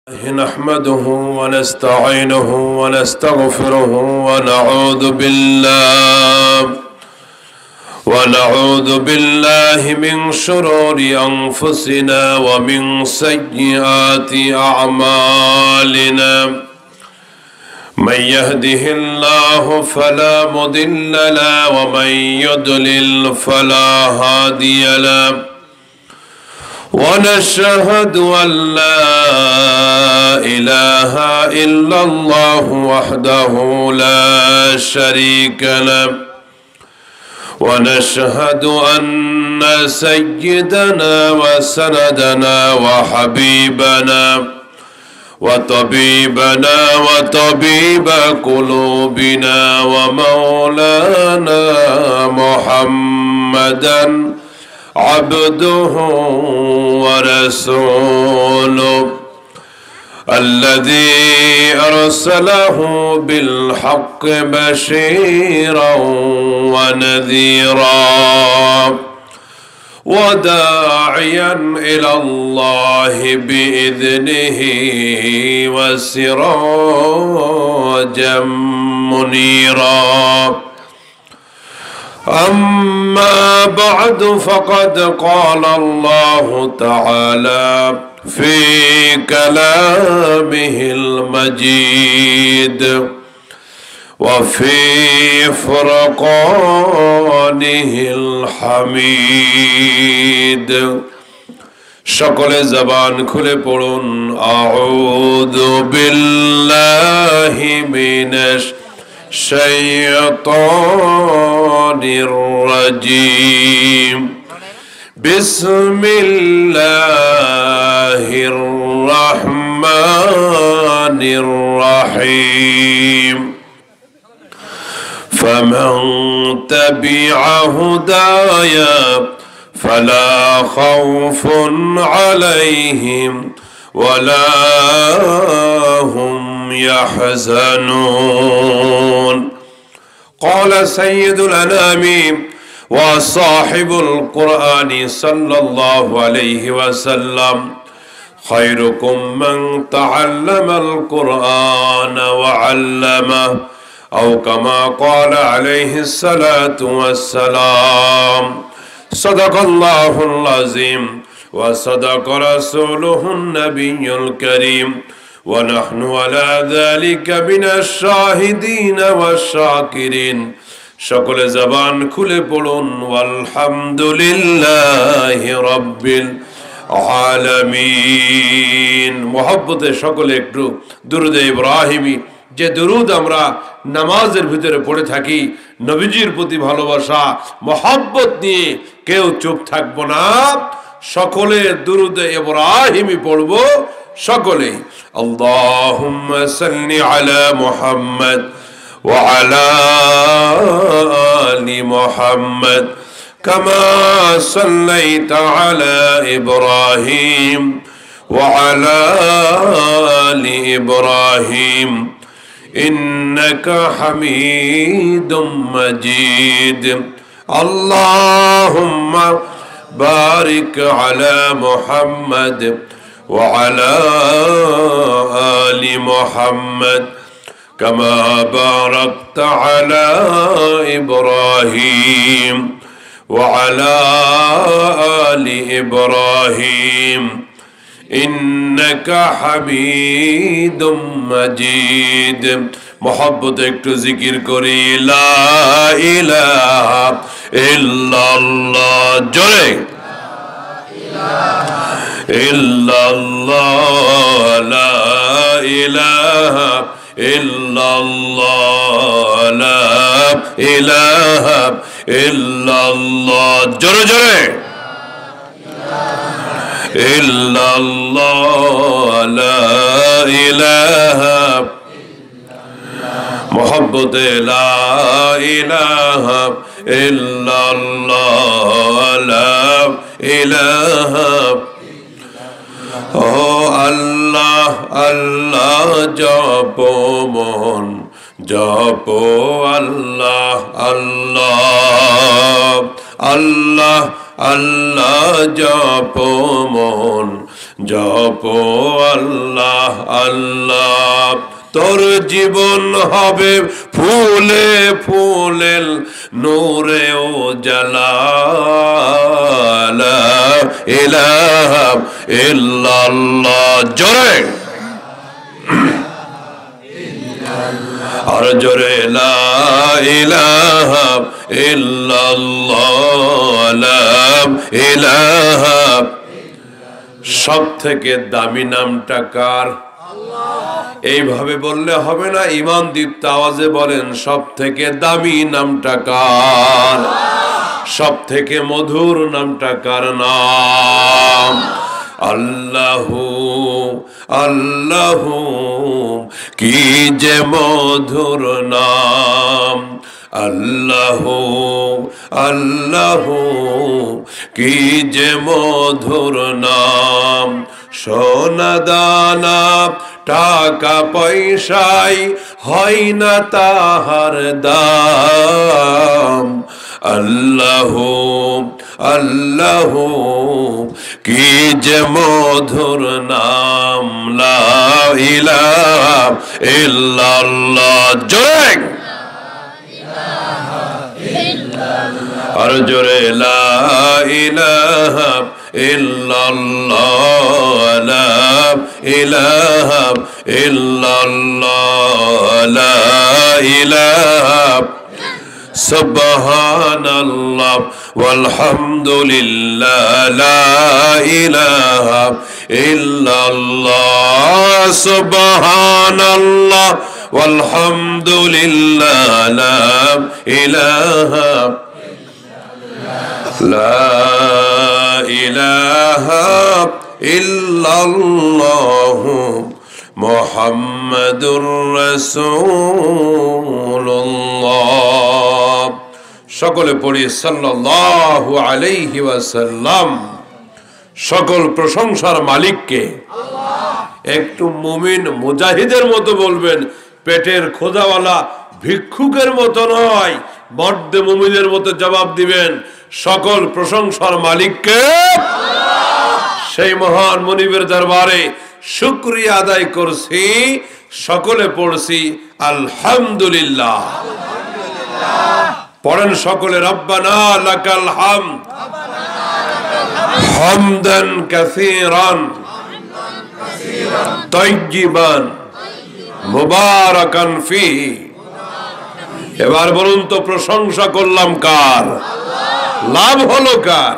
نحمده ونستعينه ونستغفره ونعوذ بالله من شرور أنفسنا ومن سيئات أعمالنا. من يهده الله فلا مضل له ومن يضلل فلا هادي له. ونشهد أن لا إله إلا الله وحده لا شريك له. ونشهد أن سيدنا وسندنا وحبيبنا وطبيبنا وطبيب قلوبنا ومولانا محمدا عبده ورسوله الذي أرسله بالحق بشيرا ونذيرا وداعيا إلى الله بإذنه وسراجا منيرا. أما بعد فقد قال الله تعالى في كلامه المجيد وفي فرقانه الحميد. সকলে জবান খুলে পড়ুন আউযু বিল্লাহি মিনাশ শাইতানির রাজীম। বিসমিল্লাহির রহমানির রহিম। فمن تبع هدايا فلا خوف عليهم ولا هم يحزنون. قال سيد الأنام وصاحب القرآن صلى الله عليه وسلم خيركم من تعلم القرآن وعلمه أو كما قال عليه الصلاة والسلام. صدق الله العظيم وصدق رسوله النبي الكريم ونحن على ذلك من الشاهدين والشاكرين. সকলে জবান খুলে পড়ুন আলহামদুলিল্লাহি রাব্বিল আলামিন। মুহাব্বতে সকলে একটু দুরুদে ইব্রাহিমি, যে দুরুদ আমরা নামাজের ভিতরে পড়ে থাকি, নবীজির প্রতি ভালোবাসা মহব্বত নিয়ে কেউ চুপ থাকবো না, সকলে দুরুদে ইব্রাহিমি পড়বো সকলে। আল্লাহুম্মা সাল্লি আলা মুহাম্মদ ওয়া আলা আলি মুহাম্মদ কামা সাল্লাইতা আলা ইব্রাহিম ওয়া আলা আলি ইব্রাহিম ইন্নাকা হামিদুম মাজিদ। আল্লাহুম্মা বারিক আলা মুহাম্মদ ওয়া আলা আলি মুহাম্মদ কামা বারাকতা আলা ইব্রাহিম ওয়া আলা আলি ইব্রাহিম ইন্নাকা হামিদুম মাজিদ। মোহাব্বতে একটু জিকির করি লা ইলাহা ইল্লাল্লাহ, জোরে ইল্লাল্লাহ, লা ইলাহা ইল্লাল্লাহ, লা ইলাহা ইল্লাল্লাহ, জোরে জোরে ইল্লাল্লাহ, লা ইলাহা। মোহাব্বতে লা ইলাহা ইল্লাল্লাহ, লা ইলাহা। ও আল্লাহ আল্লাহ জপো মন জপো আল্লাহ আল্লাহ আল্লাহ আল্লাহ জপো মন জপো আল্লাহ আল্লাহ, তোর জীবন হবে ফুলে ফুলে নূরে ও জালা, লা ইলাহা ইল্লাল্লাহ। জোরে আর জোরে লা ইলাহা ইল্লাল্লাহ, লা ইলাহা। সব থেকে দামি নামটা কার? এইভাবে বললে হবে না, ঈমান দীপ্ত আওয়াজে বলেন সব থেকে দামি নামটা কার? সব থেকে মধুর নামটা কার নাম? আল্লাহু আল্লাহু, কি যে মধুর নাম। আল্লাহু আল্লাহু, কি যে মধুর নাম। সোনা দানা টাকা পয়সাই হয় না তাহার দাম। আল্লাহু আল্লাহু, কি যে মধুর নাম। লা ইলাহা ইল্লাল্লাহ। জোরে আর জোরে লা ইলাহা ইল্লাল্লাহ, লা ইলাহা ইল্লাল্লাহ, লা ইলাহা। সুবহানাল্লাহ ওয়ালহামদুলিল্লাহ, লা ইলাহা ইল্লাল্লাহ। সুবহানাল্লাহ ওয়ালহামদুলিল্লাহ, লা ইলাহা লা ইলাহা ইল্লাল্লাহ মুহাম্মাদুর রাসূলুল্লাহ। সকলে পড়ি সাল্লাল্লাহু আলাইহি ওয়াসাল্লাম। সকল প্রশংসার মালিককে। একটু মুমিন মুজাহিদের মতো বলবেন, পেটের খোদাওয়ালা ভিক্ষুকের মতো নয়, মর্দে মুমিনের মতো জবাব দিবেন, সকল প্রশংসার মালিককে। সেই মহান মুনিবের দরবারে শুকরিয়া আদায় করছি, সকলে পড়ছি আলহামদুলিল্লাহ। পড়েন সকলে রব্বানা লাকাল হামদ হামদান কাসীরান তাইয়্যিবান মুবারাকান ফীহি। এবার বলুন তো, প্রশংসা করলাম কার? লাভ হলো কার?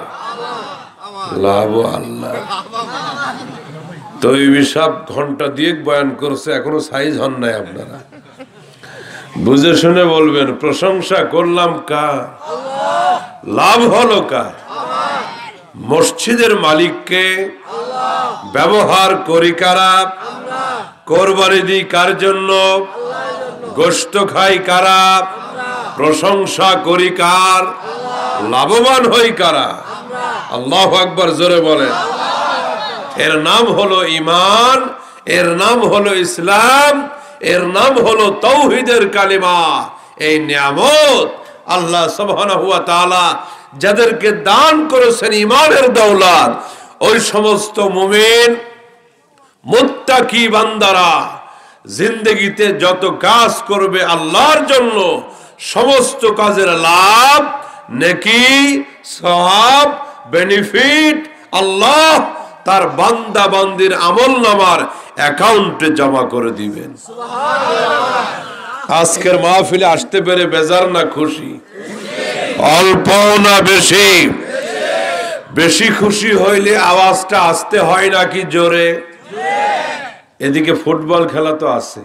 লাভ আল্লাহ। তো এই হিসাব ঘন্টা দিয়ে বয়ান করছে, এখনো সাইজ হন নাই আপনারা। বুঝে শুনে বলবেন, প্রশংসা করলাম কার? লাভ হলো কার? মসজিদের মালিককে। ব্যবহার করি কারা? কোরবানি দিই কার জন্য? গোশত খাই কারা? প্রশংসা করি কার? লাভবান হই কারা? আল্লাহু আকবার, জোরে বলেন। এর নাম হলো ঈমান, এর নাম হলো ইসলাম, এর নাম হলো তাওহীদের কালিমা। এই নিয়ামত আল্লাহ সুবহানাহু ওয়া তাআলা যাদেরকে দান করেছেন ঈমানের দৌলত, ওই সমস্ত মুমিন মুত্তাকি বান্দারা জিন্দেগিতে যত কাজ করবে আল্লাহর জন্য, সমস্ত কাজের লাভ, নেকি, সওয়াব, বেনিফিট আল্লাহ তার বান্দা বান্দির আমলনামার অ্যাকাউন্টে জমা করে দিবেন। আজকের মাহফিলে আসতে পেরে বেজার না খুশি? অল্প না বেশি? বেশি খুশি হইলে আওয়াজটা আসতে হয় নাকি জোরে? এদিকে ফুটবল খেলা তো আছে,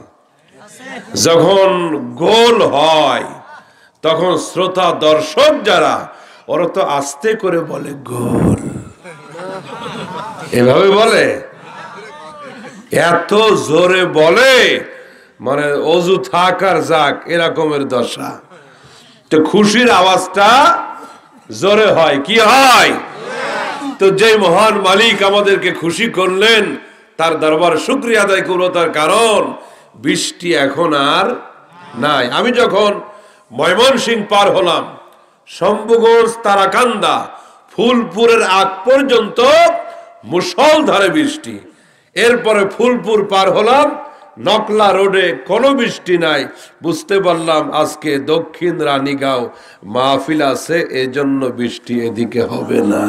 যখন গোল হয় তখন শ্রোতা দর্শক যারা, ওরা তো আস্তে করে বলে গোল, এভাবে বলে, এত জোরে বলে মানে অজু থাক আর যাক এরকমের দশা। তো খুশির আওয়াজটা জোরে হয়, কি হয়? তো যে মহান মালিক আমাদেরকে খুশি করলেন, তার দরবার শুকরিয়া আদায় করব। তার কারণ বৃষ্টি এখন আর নাই। আমি যখন ময়মনসিংহ পার হলাম, শম্ভুগঞ্জ, তারাকান্দা, ফুলপুরের আগ পর্যন্ত মুষলধারে বৃষ্টি। এরপরে ফুলপুর পার হলাম, নকলা রোডে কোনো বৃষ্টি নাই। বুঝতে পারলাম আজকে দক্ষিণ রানীগাঁও মাহফিল আছে, এজন্য বৃষ্টি এদিকে হবে না।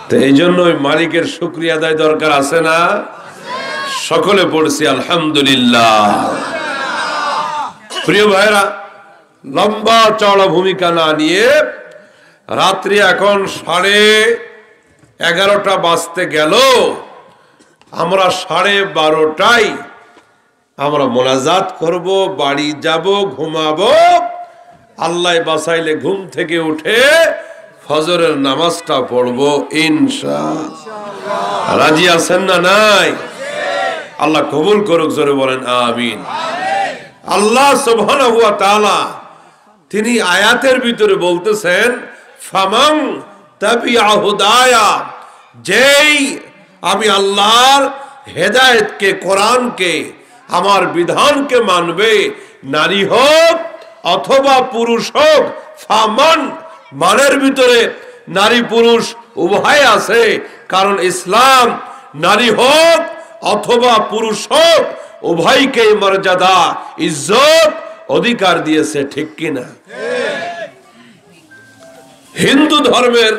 তো এই জন্য ওই মালিকের শুকরিয়া আদায় দরকার আছে না? সকলে পড়ছি আলহামদুলিল্লাহ। প্রিয় ভাইরা, লম্বা চওড়া ভূমিকা না নিয়ে রাত্রি এখন 11:30 বাজতে গেল। আমরা 12:30টায় আমরা মোনাজাত করব, বাড়ি যাব, ঘুমাবো। আল্লাহ বাঁচাইলে ঘুম থেকে উঠে ফজরের নামাজটা পড়বো ইনশাআল্লাহ। রাজি আছেন না? নাই? আল্লাহ কবুল করুক, জোরে বলেন আমিন। আল্লাহ সুবহানাহু ওয়া তাআলা তিনি আয়াতের ভিতরে বলতেছেন, ফামান তাবিআ হুদায়া, যেই আমি আল্লাহর হেদায়েতকে, কোরআনকে, আমার বিধানকে মানবে, নারী হোক অথবা পুরুষ হোক। ফামান মানের ভিতরে নারী পুরুষ উভয় আছে, কারণ ইসলাম নারী হোক অথবা পুরুষ হোক উভয়কে মর্যাদা, ইজ্জত, অধিকার দিয়েছে, ঠিক কিনা? হিন্দু ধর্মের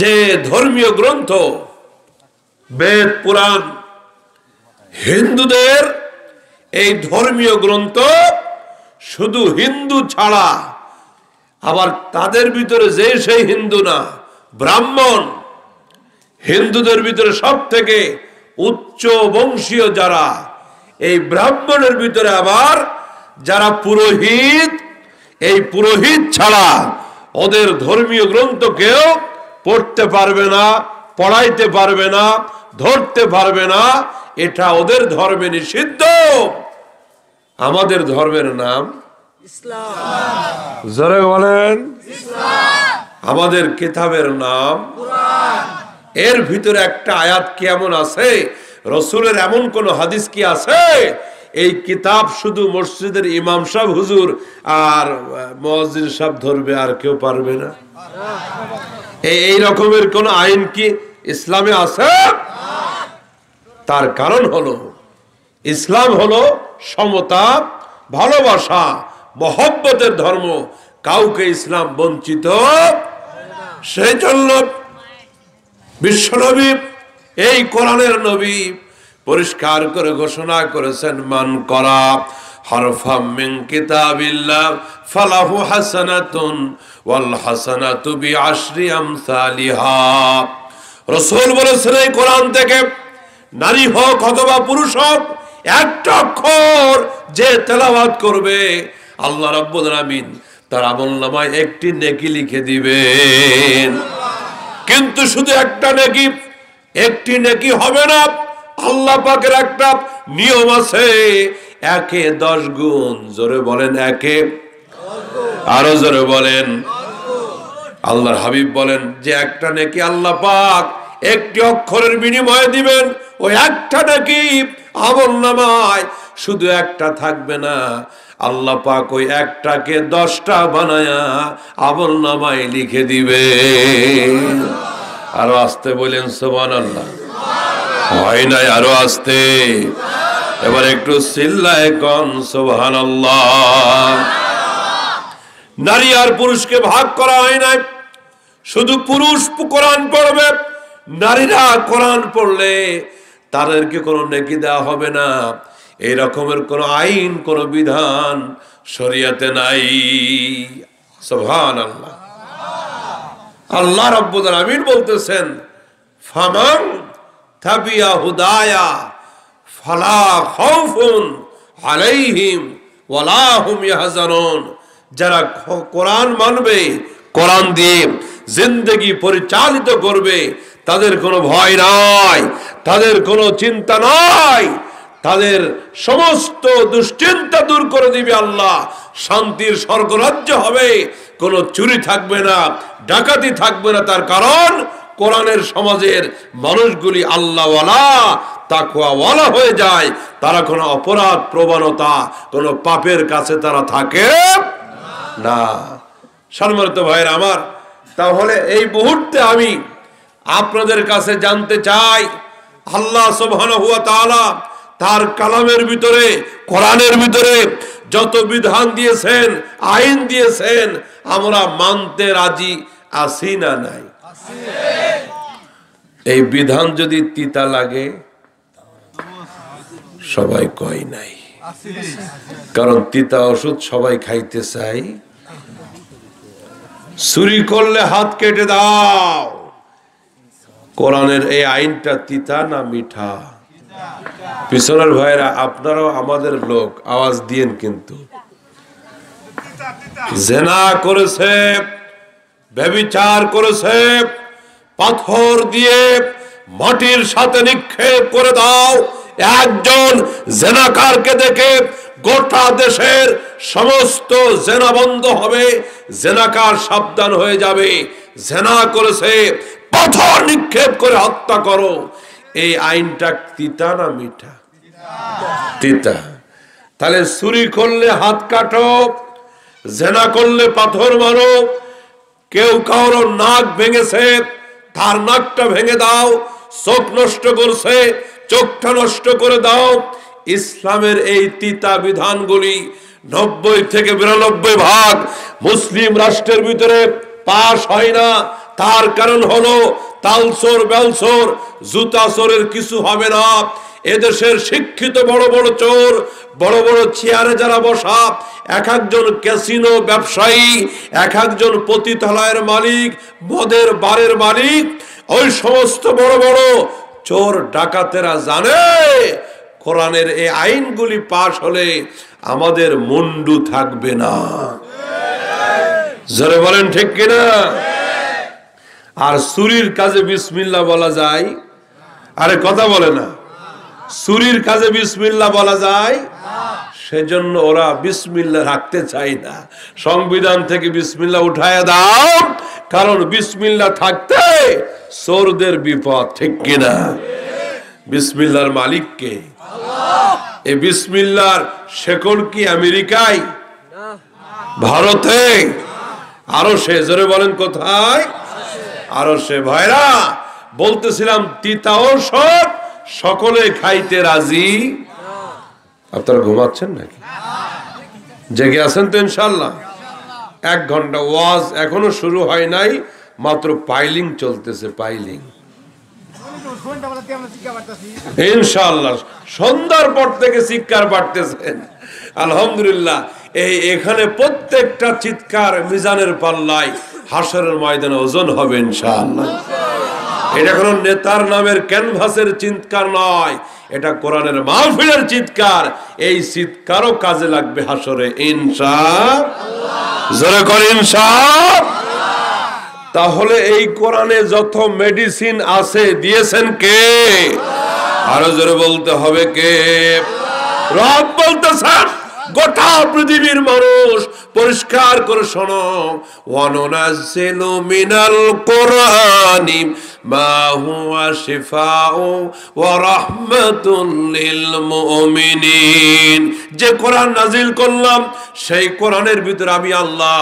যে ধর্মীয় গ্রন্থ বেদ পুরাণ, হিন্দুদের এই ধর্মীয় গ্রন্থ শুধু হিন্দু ছাড়া আবার তাদের ভিতরে যে সেই হিন্দু না, ব্রাহ্মণ, হিন্দুদের ভিতরে সব থেকে উচ্চ বংশীয় যারা, এই ব্রাহ্মণের ভিতরে আবার যারা পুরোহিত, এই পুরোহিত ছাড়া ওদের ধর্মীয় গ্রন্থ কেউ পড়তে পারবে না, পড়াইতে পারবে না, ধরতে পারবে না। এটা ওদের ধর্মে নিষিদ্ধ। আমাদের ধর্মের নাম ইসলাম। জোরে বলেন ইসলাম। আমাদের কিতাবের নাম কুরআন। এর ভিতরে একটা আয়াত কি এমন আছে, রাসূলের এমন কোন হাদিস কি আছে, এই কিতাব শুধু মসজিদের ইমাম সাহেব হুজুর আর মুয়াজ্জিন সাহেব ধরবে, আর কেউ পারবে না? এই রকমের কোন আইন কি ইসলামে আছে? তার কারণ হলো ইসলাম হলো সমতা, ভালোবাসা, মহব্বতের ধর্ম। কাউকে ইসলাম বঞ্চিত। সেই জন্য বিশ্বনবী, এই কোরআনের নবী পরিষ্কার করে ঘোষণা করেছেন, মান করা হারফাম মিন কিতাবিল্লাহ ফালাহু হাসানাতুন ওয়াল হাসানাতু বিআশরি আমসালিহা। রাসূল বলেছেন, এই কোরআন থেকে নারী হোক অথবা পুরুষ হোক, একটা অক্ষর যে তেলাওয়াত করবে, আল্লাহ রাব্বুল আলামিন তার আমলনামায় একটি নেকি লিখে দিবেন। কিন্তু শুধু একটা নেকি, একটি নেকি হবে না। আল্লাহ পাকের একটা নিয়ম আছে, 1-এ 10 গুণ। জোরে বলেন 1-এ, আরো জোরে বলেন। আল্লাহর হাবিব বলেন যে একটা নেকি আল্লাহ পাক একটি অক্ষরের বিনিময়ে দিবেন। ওই একটা নেকি আমলনামায় শুধু একটা থাকবে না, আল্লাহ পাক ওই একটাকে 10টা বানায়া আমলনামায় লিখে দিবে। আরো আস্তে বলেন সুবহানাল্লাহ। হয় নাই? আরো আস্তে। এবার একটু চিল্লায়ে কোন সুবহানাল্লাহ। নারী আর পুরুষকে ভাগ করা হয় নাই, শুধু পুরুষ কোরআন পড়বে, নারীরা কোরআন পড়লে তাদেরকে কোনো নেকি দেওয়া হবে না। এই রকমের কোন আইন, কোন বিধান শরীয়তে নাই। সুবহানাল্লাহ। আল্লাহ রাব্বুল আলামিন বলতেছেন, ফামান তাবিআ হুদায়া ফালা খাউফুন আলাইহিম ওয়ালা হুম ইয়াহজানুন। যারা কোরআন মানবে, কোরআন দিয়ে জিন্দেগি পরিচালিত করবে, তাদের কোনো ভয় নাই, তাদের কোনো চিন্তা নাই, তাদের সমস্ত দুশ্চিন্তা দূর করে দিবে আল্লাহ। শান্তির স্বর্গরাজ্য হবে, কোনো চুরি থাকবে না, ডাকাতি থাকবে না। তার কারণ কোরআনের সমাজের মানুষগুলি আল্লাহওয়ালা, তাকওয়াওয়ালা হয়ে যায়। তারা কোনো অপরাধ প্রবণতা, কোনো পাপের কাছে তারা থাকে না। সম্মানিত ভাইয়ের আমার, তাহলে এই মুহূর্তে আমি আপনাদের কাছে জানতে চাই, আল্লাহ সুবহানাহু ওয়া তাআলা তার কালামের ভিতরে, কোরআনের ভিতরে যত বিধান দিয়েছেন, আইন দিয়েছেন, আমরা মানতে রাজি আছি না নাই? এই বিধান যদি তিতা লাগে, সবাই কয় নাই, কারণ তিতা ওষুধ সবাই খাইতে চাই। চুরি করলে হাত কেটে দাও, কোরআনের এই আইনটা তিতা না মিঠা? পিছনের ভাইরা, আপনারাও আমাদের লোক, আওয়াজ দিয়েন। কিন্তু জেনা করেছে, ব্যভিচার করেছে, পাথর দিয়ে মাটির সাথে নিক্ষেপ করে দাও। একজন জেনাকারকে দেখে গোটা দেশের সমস্ত জেনা বন্ধ হবে, জেনাকার সাবধান হয়ে যাবে। জেনা করেছে, পাথর নিক্ষেপ করে হত্যা করো। এই আইনটা তিতা না মিঠা? তিতা। তাহলে চুরি করলে হাত কাটো, জেনা করলে পাথর মারো। কেউ কারো নাক ভেঙেছে, তার নাকটা ভেঙে দাও। চোখ নষ্ট করছে, চোখটা নষ্ট করে দাও। ইসলামের এই তিতা বিধানগুলি 90 থেকে 92% মুসলিম রাষ্ট্রের ভিতরে পাশ হয় না। তার কারণ হলো তালচোর বেলচোর জুতা চোরের কিছু হবে না। এদেশের শিক্ষিত বড় বড় চোর, বড় বড় চেয়ারে যারা বসা, এক একজন ক্যাসিনো ব্যবসায়ী, এক একজন পতিতালয়ের মালিক, মদের বারের মালিক, ওই সমস্ত বড় বড় চোর ডাকাতেরা জানে কোরআনের এই আইনগুলি পাশ হলে আমাদের মুন্ডু থাকবে না। জোরে বলেন ঠিক কিনা? আর চুরির কাজে বিসমিল্লাহ বলা যায়? আরে কথা বলে না। চুরির কাজে বিসমিল্লাহ বলা যায়? সেজন্য ওরা বিসমিল্লাহ রাখতে চায় না। সংবিধান থেকে বিসমিল্লাহ উঠায় দাও, কারণ বিসমিল্লাহ থাকতে চোরদের বিপদ। ঠিক কিনা? বিসমিল্লাহর মালিক কে? এই বিসমিল্লাহর শেকড় কি আমেরিকায়, ভারতে? আরো সে, জোরে বলেন কোথায়? আরো সে। ভাইরা, বলতেছিলাম তিতা ঔষধ সকলে খাইতে রাজি। আপনারা ঘুমাচ্ছেন নাকি? জেগে আছেন তো ইনশাল্লাহ? 1 ঘন্টা ওয়াজ এখনো শুরু হয় নাই, মাত্র পাইলিং চলতেছে। পাইলিং ইনশাআল্লাহ সন্ধ্যার পর থেকে চিৎকার বাড়তেছেন। আলহামদুলিল্লাহ। এখানে প্রত্যেকটা চিৎকার মিজানের পাল্লায় হাসরের ময়দানে ওজন হবে ইনশাআল্লাহ। এটা কোনো নেতার নামের ক্যানভাসের চিৎকার নয়, এটা কোরআনের মাহফিলের চিৎকার। এই চিৎকারও কাজে লাগবে হাসরে ইনশাআল্লাহ। জোরে করে ইনশাআল্লাহ। তাহলে এই কোরআনে যত মেডিসিন আছে দিয়েছেন কে? আরো জোরে বলতে হবে কে? রব বলতেছেন, গোটা পৃথিবীর মানুষ পরিষ্কার করে শোনো, ওয়ানুনাজ্জিলু মিনাল কুরআনি মা হুয়া শিফাউ ওয়া রাহমাতুল লিল মুমিনিন। যে কোরআন নাজিল করলাম, সেই কোরআনের ভিতরে আমি আল্লাহ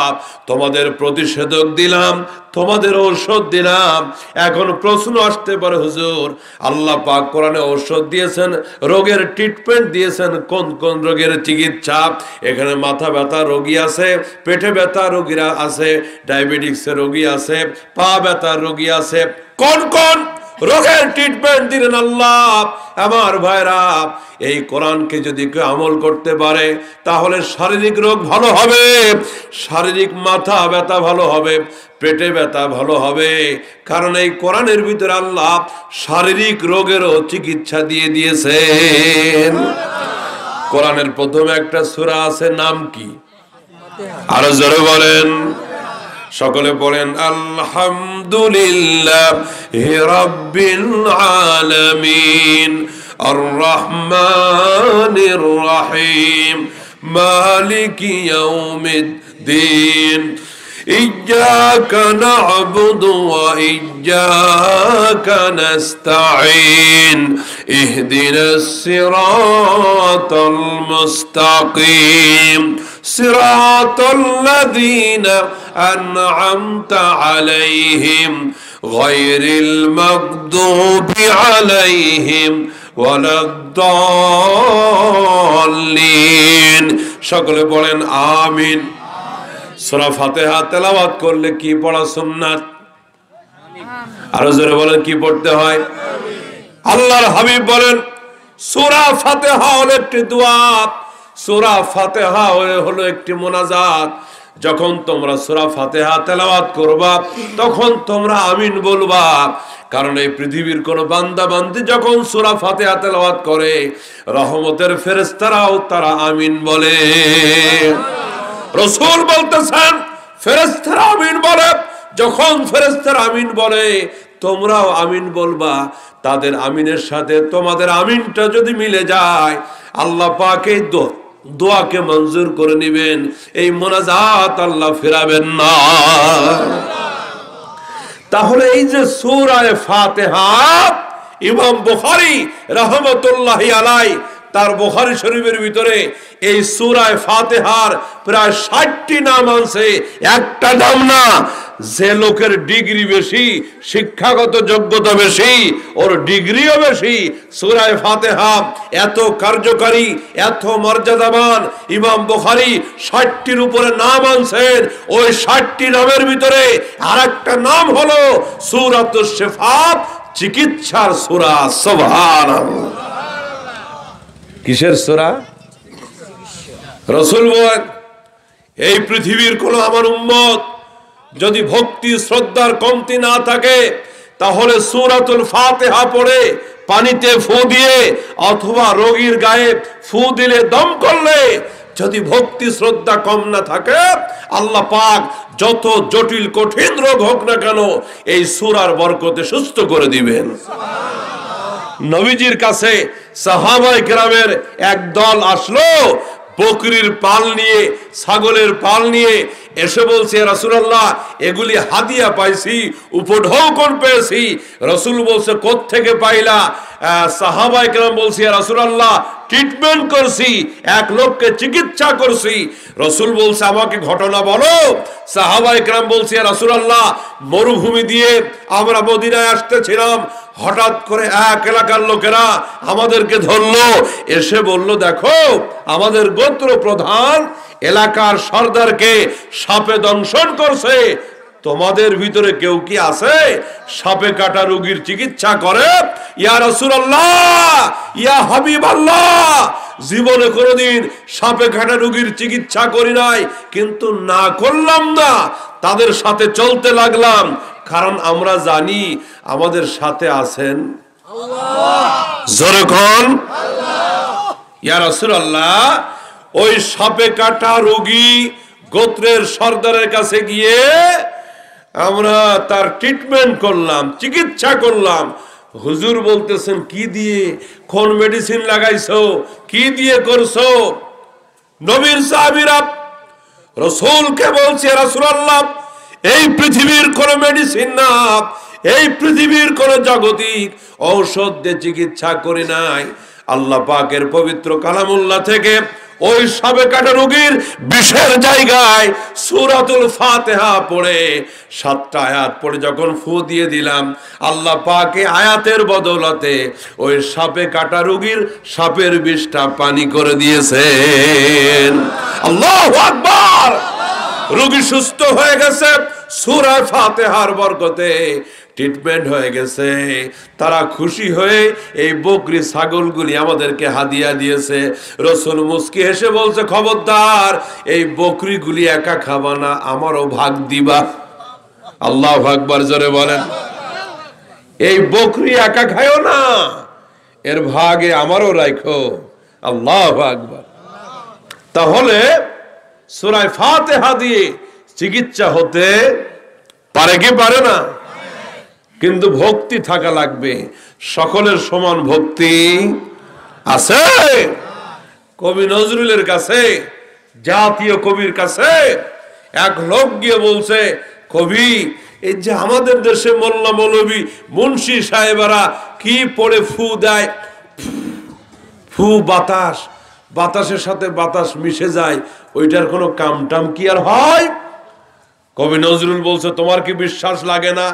তোমাদের প্রতিষেধক দিলাম, তোমাদের ঔষধ দিলাম। এখন প্রশ্ন আসতে পারে, হুজুর আল্লাহ পাক কোরআনে ঔষধ দিয়েছেন, রোগের ট্রিটমেন্ট দিয়েছেন, কোন কোন রোগের চিকিৎসা? এখানে মাথা ব্যথা রোগী আছে, পেটে ব্যথা রোগীরা আছে, ডায়াবেটিক্সের রোগী আছে, পা ব্যথার রোগী আছে। কোন কোন রোগের ট্রিটমেন্ট দিলেন আল্লাহ। আমার ভাইরা, এই কোরআনকে যদি কেউ আমল করতে পারে, তাহলে শারীরিক রোগ ভালো হবে, শারীরিক মাথা ব্যথা ভালো হবে, পেটে ব্যথা ভালো হবে। কারণ এই কোরআনের ভিতরে আল্লাহ শারীরিক রোগেরও চিকিৎসা দিয়ে দিয়েছেন। কোরআনের প্রথমে একটা সূরা আছে, নাম কি? আরো জোরে বলেন, সকলে পড়েন আলহামদুলিল্লাহি রাব্বিল আলামিন আর রহমানির রহিম মালিকি ইয়াউমিদ্দিন ইয়্যাকা না'বুদু ওয়া ইয়্যাকা নাস্তাঈন ইহদিনাস সিরাতাল মুস্তাকিম সিরাতাল লাযীনা أنعمت عليهم গায়রিল মাগদুবি আলাইহিম ওয়ালাদ-দাল্লিন। সকলে বলেন আমিন। সূরা ফাতিহা তেলাওয়াত করলে কি পড়া সুন্নাত? আরো জোরে বলেন কি পড়তে হয়? আল্লাহর হাবিব বলেন সূরা ফাতিহা হলো একটি দোয়া, সূরা ফাতিহা হলো একটি মুনাজাত। যখন তোমরা সূরা ফাতিহা তেলাওয়াত করবা তখন তোমরা আমিন বলবা, কারণ এই পৃথিবীর কোন বান্দা বান্দি যখন সূরা ফাতিহা তেলাওয়াত করে রহমতের ফেরেশতারাও তারা আমিন বলে। রাসূল বলতেছেন ফেরেশতারা আমিন বলে। যখন ফেরেশতারা আমিন বলে তোমরাও আমিন বলবা। তাদের আমিনের সাথে তোমাদের আমিনটা যদি মিলে যায় আল্লাহ পাক এই দোয়াকে মঞ্জুর করে নেবেন, এই মুনাজাত আল্লাহ ফেরাবেন না। তাহলে এই যে সূরা ফাতিহা, ইমাম বুখারী রাহমাতুল্লাহি আলাইহি তার বুখারী শরীফের ভিতরে এই সূরা ফাতিহার প্রায় 60টি নাম আছে। একটা নাম না, যে লোকের ডিগ্রি বেশি, শিক্ষাগত যোগ্যতা বেশি, ওর ডিগ্রিও বেশি। সূরা ফাতিহা এত কার্যকারী, এত মর্যাদাবান। ইমাম বুখারী 60টির উপরে নাম আনছেন। ওই 60টি নামের ভিতরে আরেকটা নাম হলো সূরাতুশ শিফা, চিকিৎসার সূরা। সুবহানাল্লাহ। কিসের সূরা? রাসূল বলেন এই পৃথিবীর কোন আমার উম্মত যদি ভক্তি শ্রদ্ধার কমতি না থাকে তাহলে সূরাতুল ফাতিহা পড়ে পানিতে ফু দিয়ে অথবা রোগীর গায়ে ফু দিলে, দম করলে যদি ভক্তি শ্রদ্ধা কম না থাকে আল্লাহ পাক যত জটিল কঠিন রোগ হোক না কেন এই সূরার বরকতে সুস্থ করে দিবেন। নবীজির কাছে সাহাবায়ে কেরামের এক দল আসলো বকরির পাল নিয়ে, ছাগলের পাল নিয়ে, এসে বলছে রাসূলুল্লাহ এগুলি হাদিয়া পাইছি, উপঢৌকন পেয়েছি। রাসূল বলছে কোত্থেকে পাইলা? সাহাবায়ে কেরাম বলছে রাসূলুল্লাহ ট্রিটমেন্ট করছি, এক লোককে চিকিৎসা করছি। রাসূল বলছে আমাকে ঘটনা বলো। সাহাবায়ে কেরাম বলছে রাসূলুল্লাহ মরুভূমি দিয়ে আমরা মদিনায় আসতেছিলাম, হঠাৎ করে এক এলাকার লোকেরা আমাদেরকে ধরলো, এসে বলল দেখো আমাদের গোত্র প্রধান এলাকার সর্দারকে সাপে দংশন করছে, তোমাদের ভিতরে কেউ কি আছে সাপে কাটা রোগীর চিকিৎসা করে? ইয়া রাসূলুল্লাহ, ইয়া হাবিবাল্লাহ, জীবনে কোনোদিন সাপে কাটা রোগীর চিকিৎসা করি নাই, কিন্তু না করলাম না, তাদের সাথে চলতে লাগলাম, কারণ আমরা জানি আমাদের সাথে আছেন আল্লাহ। জোরে কোন আল্লাহ। ইয়া রাসূলুল্লাহ ওই সাপে কাটা রোগী গোত্রের সর্দারের কাছে গিয়ে আমরা তার ট্রিটমেন্ট করলাম, চিকিৎসা করলাম। হুজুর বলতেছেন কি দিয়ে, কোন মেডিসিন লাগাইছো, কি দিয়ে করছো? নবীর সাহাবীরা রাসূলকে বলছে রাসূলুল্লাহ এই পৃথিবীর কোন মেডিসিন না, এই পৃথিবীর কোন জাগতিক ঔষধ দিয়ে চিকিৎসা করি নাই, আল্লাহ পাকের পবিত্র কালামুল্লাহ থেকে ওই সাপে কাটা রোগীর বিষের জায়গায় সূরাতুল ফাতিহা পড়ে 7টা আয়াত পড়ে যখন ফু দিয়ে দিলাম আল্লাহ পাক এই আয়াতের বদৌলতে ওই সাপে কাটা রোগীর সাপের বিষটা পানি করে দিয়েছেন। আল্লাহু আকবার। রোগী সুস্থ হয়ে গেছে সূরা ফাতিহার বরকতে, ট্রিটমেন্ট হয়ে গেছে। তারা খুশি হয়ে এই বকরি ছাগলগুলি আমাদেরকে হাদিয়া দিয়েছে। রাসূল মুস্কি হেসে বলছে খবরদার এই বকরিগুলি একা খাবা না, আমারও ভাগ দিবা। আল্লাহু আকবার। জোরে বলেন এই বকরি একা খায়ও না, এর ভাগে আমারও রাখো। আল্লাহু আকবার। তাহলে সূরা ফাতিহা দিয়ে চিকিৎসা হতে পারে কি পারে না? কিন্তু ভক্তি থাকা লাগবে। সকলের সমান ভক্তি আছে? কবি নজরুলের কাছে, জাতীয় কবির কাছে এক লোক গিয়ে বলছে কবি এই যে আমাদের দেশে মোল্লা মৌলবী মুন্সি সাহেবেরা কি পড়ে ফু দেয়, ফু বাতাস, বাতাসের সাথে বাতাস মিশে যায়, ওইটার কোনো কাম টাম কি আর হয়? কবি নজরুল বলছে তোমার কি বিশ্বাস লাগে না?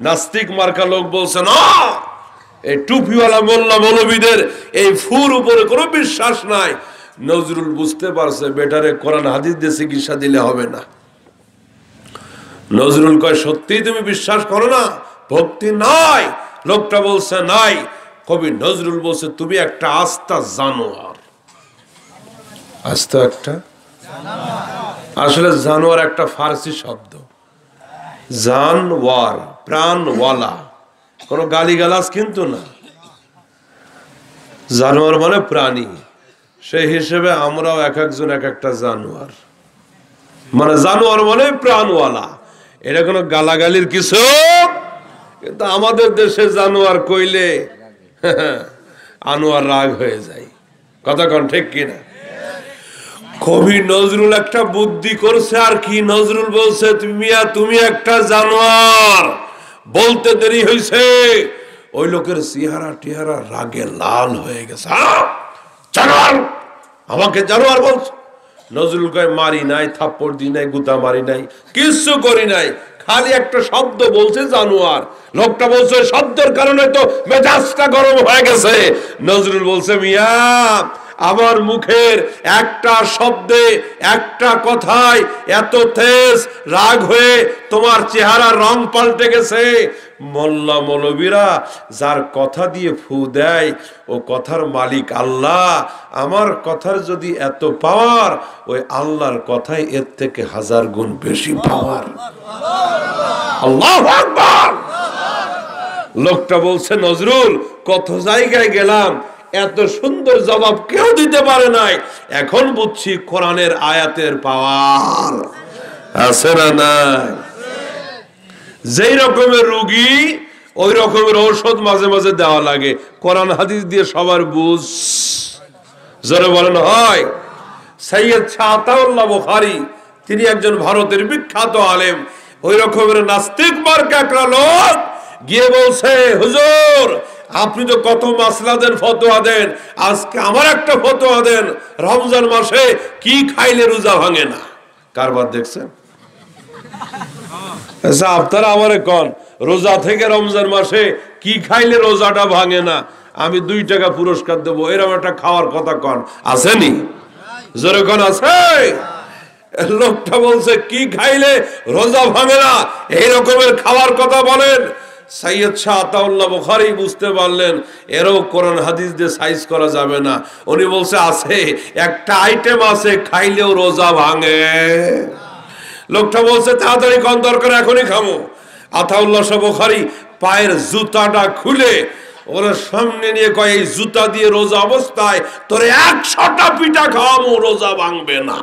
নাস্তিক মার্কা লোক বলছে না, এই টুপিওয়ালা মোল্লা মৌলবীদের এই ফুর উপরে কোনো বিশ্বাস নাই। নজরুল বুঝতে পারছে বেটারে কোরআন হাদিস দিয়ে চিকিৎসা দিলে হবে না। নজরুল কয় সত্যি তুমি বিশ্বাস করো না, ভক্তি নাই? লোকটা বলছে নাই। কবি নজরুল বলছে তুমি একটা আস্তা জানোয়ার। আস্তা একটা, আসলে জানোয়ার একটা ফার্সি শব্দ, জানওয়ার প্রাণওয়ালা, কোনো গালিগালাজ কিন্তু না। জানোয়ার মানে প্রাণী, সেই হিসেবে আমরাও এক একজন এক একটা জানোয়ার। মানে জানোয়ার মানে প্রাণওয়ালা, এটা কোনো গালাগালির কিছু। কিন্তু আমাদের দেশে জানোয়ার কইলে আনোয়ার রাগ হয়ে যায়। কথা কোন ঠিক কিনা? কবি নজরুল একটা বুদ্ধি করছে। আর কি? নজরুল বলছে তুমি একটা জানোয়ার। বলতে দেরি হয়েছে, ওই লোকের চেহারা টেহারা রাগে লাল হয়ে গেছে। জানোয়ার, আমাকে জানোয়ার বলছো? নজরুল কয় মারি নাই, থাপ্পড় দি নাই, গুতা মারি নাই, কিচ্ছু করি নাই, খালি একটা শব্দ বলছে জানোয়ার। লোকটা বলছে শব্দের কারণে তো মেজাজটা গরম হয়ে গেছে। নজরুল বলছে মিয়া, আমার মুখের একটা শব্দে একটা কথায় এত তেজ রাগ হয়ে তোমার চেহারার রং পাল্টে গেছে। মোল্লা মৌলবীরা যার কথা দিয়ে ফু দেয় ও কথার মালিক আল্লাহ। আমার কথার যদি এত পাওয়ার, ওই আল্লাহর কথায় এর থেকে 1000 গুণ বেশি পাওয়ার। আল্লাহু আকবার। লোকটা বলছে নজরুল কত জায়গায় গেলাম, এত সুন্দর জবাব কেউ দিতে পারে নাই। এখন বুঝছি কোরআনের আয়াতের পাওয়ার আছে না নাই। যেই রকমের রোগী ওই রকমের ঔষধ মাঝে মাঝে দেওয়া লাগে। কোরআন হাদিস দিয়ে সবার বুঝ জোরে বলেন হয়। সৈয়দ শাহ আতাউল্লাহ বুখারী, তিনি একজন ভারতের বিখ্যাত আলেম। ওই রকমের নাস্তিক মার্কা একটা লোক গিয়ে বলছে হুজুর আপনি তো কত মাসলা দেন, ফতোয়া দেন, আজকে আমার একটা ফতোয়া দেন, রমজান মাসে কি খাইলে রোজা ভাঙে না। কারবার দেখছেন? আচ্ছা আপনারা আমারে কোন রোজা থেকে রমজান মাসে কি খাইলে রোজাটা ভাঙে না, আমি 2 টাকা পুরস্কার দেবো, এরকম একটা খাওয়ার কথা কোন আসেনি? জোরে কোন আছে? লোকটা বলছে কি খাইলে রোজা ভাঙে না, এই রকমের খাওয়ার কথা বলেন। সৈয়দ শাহ আতাউল্লাহ বুখারী বুঝতে পারলেন এরও কোরআন হাদিস দিয়ে সাইজ করা যাবে না। উনি বলছে আছে, একটা আইটেম আছে খাইলেও রোজা ভাঙে। লোকটা বলছে তাড়াতাড়ি কোন দরকার, এখনই খামো। আতাউল্লাহ শাহ বুখারী পায়ের জুতাটা খুলে ওরা সামনে নিয়ে কয় এই জুতা দিয়ে রোজা অবস্থায় তোরে 100টা পিঠা খাওয়ামো, রোজা ভাঙবে না।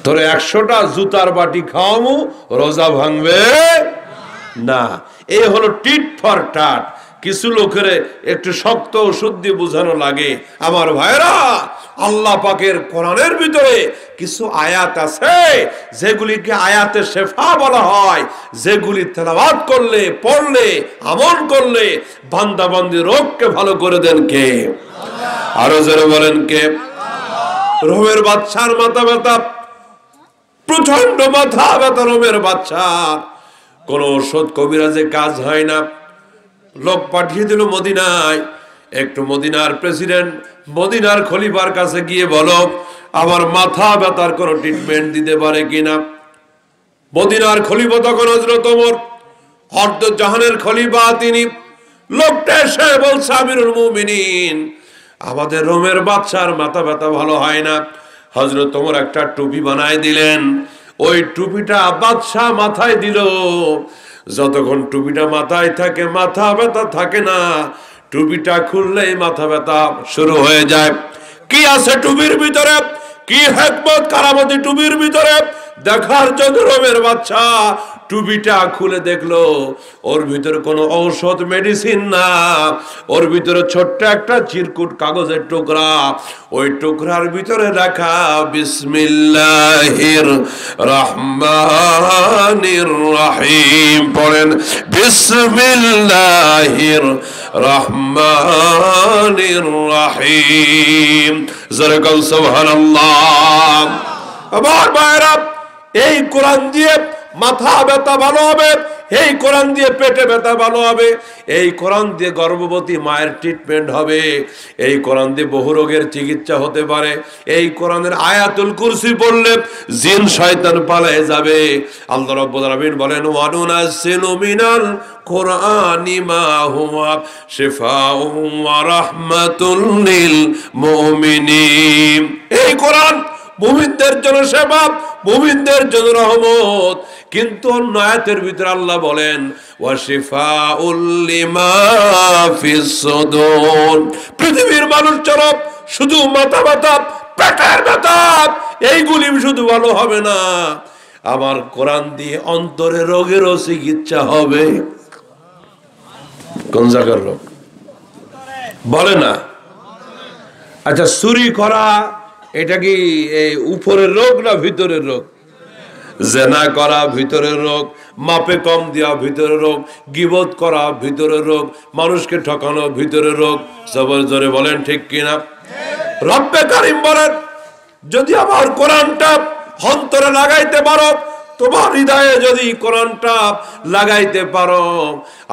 তোরে 100টা জুতার বাটি খাওয়ামো, রোজা ভাঙবে না। এই হলো টিট ফর টাট। কিছু লোকের একটু শক্ত ওষুধ দিয়ে বোঝানো লাগে। আমার ভাইরা, আল্লাহ পাকের কোরআনের ভিতরে কিছু আয়াত আছে যেগুলিকে আয়াতে শেফা বলা হয়, যেগুলি তেলাওয়াত করলে, পড়লে, আমল করলে বান্দা বান্দি রোগকে ভালো করে দেন কে? আরো জোরে বলেন কে? রোমের বাদশার মাথা ব্যথা, প্রচন্ড মাথা ব্যথা রোমের বাদশা, কোন ওষুধ কবিরাজে কাজ হয় না। লোক পাঠিয়ে দিল মদিনায়। একটু মদিনার প্রেসিডেন্ট, মদিনার খলিফার কাছে গিয়ে বলো আমার মাথা ব্যথার কোন ট্রিটমেন্ট দিতে পারে কিনা। মদিনার খলিফা তখন হযরত ওমর, অর্ধ জাহানের খলিফা তিনি। লোকটা এসে বলছে আমিরুল মুমিনিন, আমাদের রোমের বাদশার মাথা ব্যথা ভালো হয় না। হযরত ওমর একটা টুপি বানায় দিলেন। ওই টুপিটা বাদশা মাথায় দিল। যতক্ষণ টুপিটা মাথায় থাকে মাথা ব্যথা থাকে না, টুপিটা খুললেই মাথা ব্যথা শুরু হয়ে যায়। কি আছে টুপির ভিতরে, কি হিকমত কারামতি টুপির ভিতরে দেখার জন্য রোমের বাদশা টুপিটা খুলে দেখলো ওর ভিতরে কোনো ঔষধ মেডিসিন না, ওর ভিতরে ছোট্ট একটা চিরকুট কাগজের টুকরা। ওই টুকরার ভিতরে রাখা বিসমিল্লাহির রহমানির রহিম। পড়েন বিসমিল্লাহির রহমানির রহিম। জোরে বলেন সুবহানাল্লাহ। আমার ভাইরা, এই কোরআন দিয়ে মাথা ব্যথা ভালো হবে, এই কোরআন দিয়ে পেটে ব্যথা ভালো হবে, এই কোরআন দিয়ে গর্ভবতী মায়ের ট্রিটমেন্ট হবে, এই কোরআন দিয়ে বহু রোগের চিকিৎসা হতে পারে, এই কোরআনের আয়াতুল কুরসি পড়লে জিন শয়তান পালায়ে যাবে। আল্লাহ রাব্বুল আলামিন বলেন ওয়ানুনাজ্জিলু মিনাল কুরআনি মা হুয়া শিফাউন ওয়া রাহমাতুল লিল মুমিনিন। এই কোরআন মুমিনদের জন্য সেবা, মুমিনদের জন্য রহমত। কিন্তু অন্য আয়াতের ভিতরে আল্লাহ বলেন ওয়া শিফাউল লিমা ফিস সুদুর। পৃথিবীর মানুষ চরব শুধু মাথা ব্যথা, পেটের ব্যথা এইগুলি শুধু ভালো হবে না, আমার কোরআন দিয়ে অন্তরের রোগেরও চিকিৎসা হবে। কোন জায়গার রোগ বলে না? আচ্ছা, চুরি করা এটা কি এই উপরের রোগ না ভিতরের রোগ? জেনা করা ভিতরের রোগ, মাপে কম দেওয়া ভিতরের রোগ, গীবত করা ভিতরের রোগ, মানুষকে ঠকানো ভিতরের রোগ। সবার জোরে বলেন ঠিক কিনা? রব্বে কারিম বলেন যদি আমার কোরআনটা অন্তরে লাগাইতে পারো, তোমার হৃদয়ে যদি কোরআনটা লাগাইতে পারো,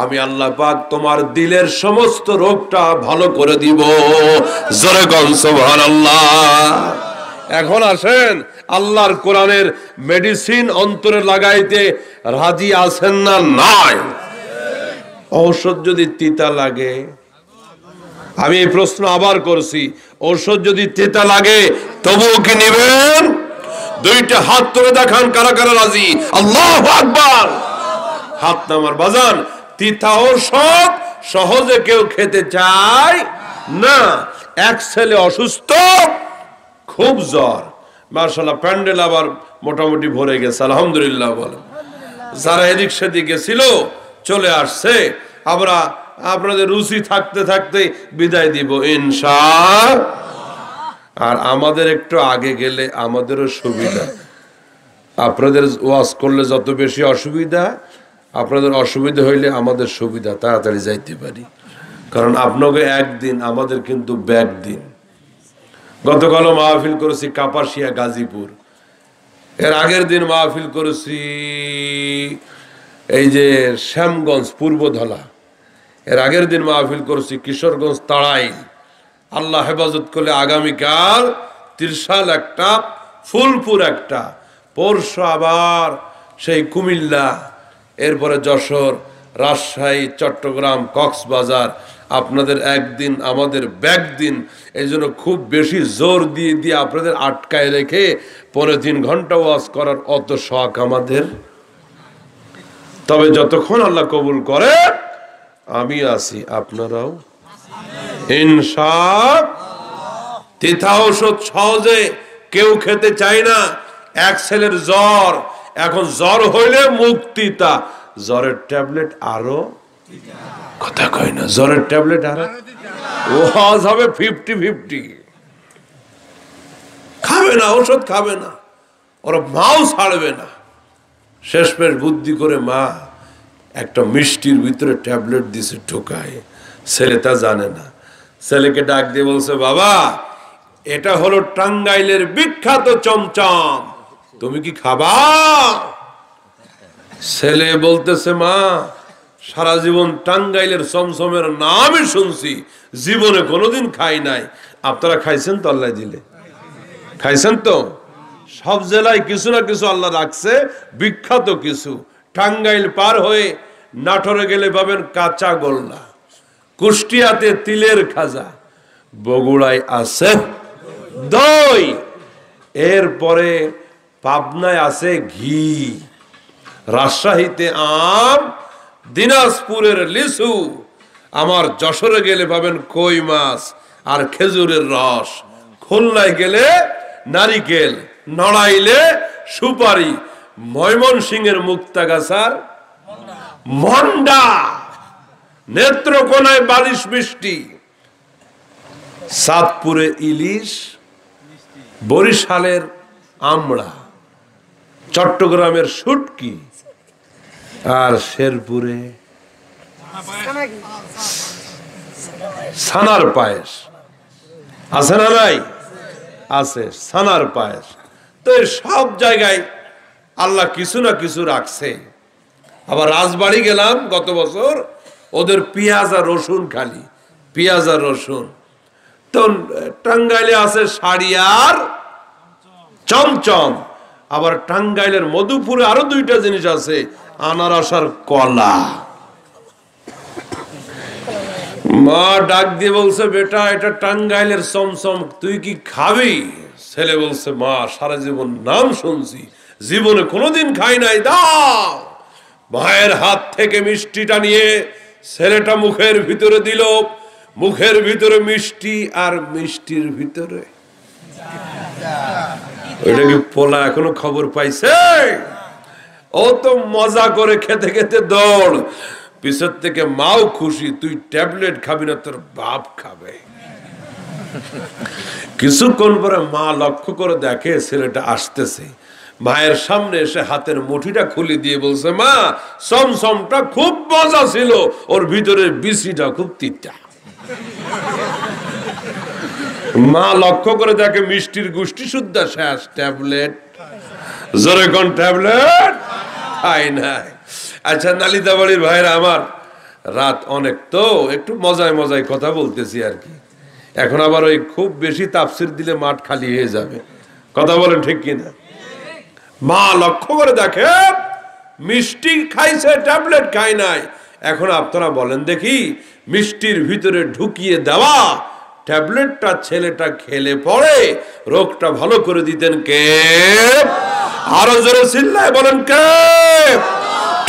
আমি আল্লাহ পাক তোমার দিলের সমস্ত রোগটা ভালো করে দিব। জোরে বল সুবহানাল্লাহ। এখন আসেন, আল্লাহর কোরআনের মেডিসিন অন্তরে লাগাইতে রাজি আছেন না? নাই। ঔষধ যদি তিতা লাগে, আমি এই প্রশ্ন আবার করছি, ঔষধ যদি তিতা লাগে তবুও কি নেবেন? দুইটা হাত তুলে দেখান কারা কারা রাজি। আল্লাহু আকবার। হাত নামার বাজান। তিতা ঔষধ সহজে কেউ খেতে চায় না। এক ছেলে অসুস্থ, খুব জ্বর, মাশাআল্লাহ প্যান্ডেল আবার মোটামুটি ভরে গেছে, আলহামদুলিল্লাহ বলেন। যারা এদিক সেদিক গেছিল চলে আসছে, আমরা আপনাদের রুচি থাকতে থাকতে বিদায় দিব ইনশাআল্লাহ। আর আমাদের একটু আগে গেলে আমাদেরও সুবিধা। আপনাদের ওয়াজ করলে যত বেশি অসুবিধা, আপনাদের অসুবিধা হইলে আমাদের সুবিধা, তাড়াতাড়ি যাইতে পারি। কারণ আপনাকে একদিন, আমাদের কিন্তু ব্যাক দিন। গতকালও মাহফিল করেছি কাপাসিয়া গাজীপুর, এর আগের দিন মাহফিল করেছি এই যে শ্যামগঞ্জ পূর্বধলা, এর আগের দিন মাহফিল করেছি কিশোরগঞ্জ তাড়াই। আল্লাহ হেফাজত করলে আগামীকাল ত্রিশাল একটা, ফুলপুর একটা, পরশু আবার সেই কুমিল্লা, এরপরে যশোর, রাজশাহী, চট্টগ্রাম, কক্সবাজার। আপনাদের একদিন, আমাদের ব্যাক দিন। এই জন্য খুব বেশি জোর দিয়ে দিয়ে আপনাদের আটকায় রেখে 3.5 ঘন্টা ওয়াজ করার অত শখ আমাদের। তবে যতক্ষণ আল্লাহ কবুল করে আমি আছি, আপনারাও ইনশাআল্লাহ। তিতা ঔষধ সহজে কেউ খেতে চায় না। এক ছেলের জ্বর, এখন জ্বর হইলে মুক্তিতা, জ্বরের ট্যাবলেট আরো, কথা কয় না, জ্বরের ট্যাবলেট আরো ওয়াজ হবে 50-50। খাবে না, ওষুধ খাবে না, ওরা মাও ছাড়বে না। শেষমেশ বুদ্ধি করে মা একটা মিষ্টির ভিতরে ট্যাবলেট দিছে ঢোকায়, ছেলে তা জানে না। ছেলেকে ডাক দিয়ে বলছে, বাবা এটা হলো টাঙ্গাইলের বিখ্যাত চমচম, তুমি কি খাবা? ছেলে বলতেছে, মা সারা জীবন টাঙ্গাইলের চমচমের নামই শুনছি, জীবনে কোনোদিন খাই নাই। আপনারা খাইছেন তো? আল্লাহ দিলে খাইছেন তো? সব জেলায় কিছু না কিছু আল্লাহ রাখছে, বিখ্যাত কিছু। টাঙ্গাইল পার হয়ে নাটোরে গেলে পাবেন কাঁচা গোল্লা, কুষ্টিয়াতে তিলের খাজা, বগুড়ায় আছে দই, এরপরে পাবনায় আছে ঘি, রাজশাহীতে আম, দিনাজপুরের লিচু, আমার যশোরে গেলে পাবেন কই মাছ আর খেজুরের রস, খুলনায় গেলে নারিকেল, নড়াইলে সুপারি, ময়মনসিংহের মুক্তাগাছার মন্ডা, নেত্রকোনায় বালিশ মিষ্টি, চাঁদপুরে ইলিশ, বরিশালের আমড়া, চট্টগ্রামের শুটকি, আর শেরপুরে ছানার পায়েস। আছে না নাই? আছে ছানার পায়েস। তো সব জায়গায় আল্লাহ কিছু না কিছু রাখছে। আবার রাজবাড়ি গেলাম গত বছর, ওদের পেঁয়াজ আর রসুন, খালি পেঁয়াজ আর রসুন। তো টাঙ্গাইলে আছে শাড়ি আর চমচম, আবার টাঙ্গাইলের মধুপুরে আরো দুইটা জিনিস আছে, আনারস আর কলা। মা ডাক দিয়ে বলছে, বেটা এটা টাঙ্গাইলের চমচম, তুই কি খাবি? ছেলে বলছে, মা সারা জীবন নাম শুনছি, জীবনে কোনোদিন খাই নাই, দাও। মায়ের হাত থেকে মিষ্টিটা নিয়ে ছেলেটা মুখের ভিতরে দিল, মুখের ভিতরে মিষ্টি, আর মিষ্টির ভিতরে ওইটা কি পোলা এখনো খবর পাইছে? ও তো মজা করে খেতে খেতে দৌড়, পিছর থেকে মাও খুশি, তুই ট্যাবলেট খাবি না, তোর বাপ খাবে। কিছুক্ষণ পরে মা লক্ষ্য করে দেখে ছেলেটা আসতেছে, মায়ের সামনে এসে হাতের মুঠিটা খুলে দিয়ে বলছে, মা সমসমটা খুব মজা ছিল, ওর ভিতরের বিচিটা খুব তিতা। মা লক্ষ্য করে দেখে মিষ্টির গুষ্টি শুদ্ধা শেষ, ট্যাবলেট জোরে কোন ট্যাবলেট খাই নাই। আচ্ছা নালিতা বাড়ির ভাইরা আমার, রাত অনেক তো একটু মজায় মজায় কথা বলতেছি আর কি। এখন আবার ওই খুব বেশি তাফসির দিলে মাঠ খালি হয়ে যাবে, কথা বলেন ঠিক কিনা? মা লক্ষ্য করে দেখে মিষ্টি খাইছে, ট্যাবলেট খাই নাই। এখন আপনারা বলেন দেখি, মিষ্টির ভিতরে ঢুকিয়ে দেওয়া ট্যাবলেটটা ছেলেটা খেলে পরে রোগটা ভালো করে দিতেন কে? আরো জোরে চিল্লায় বলেন কে?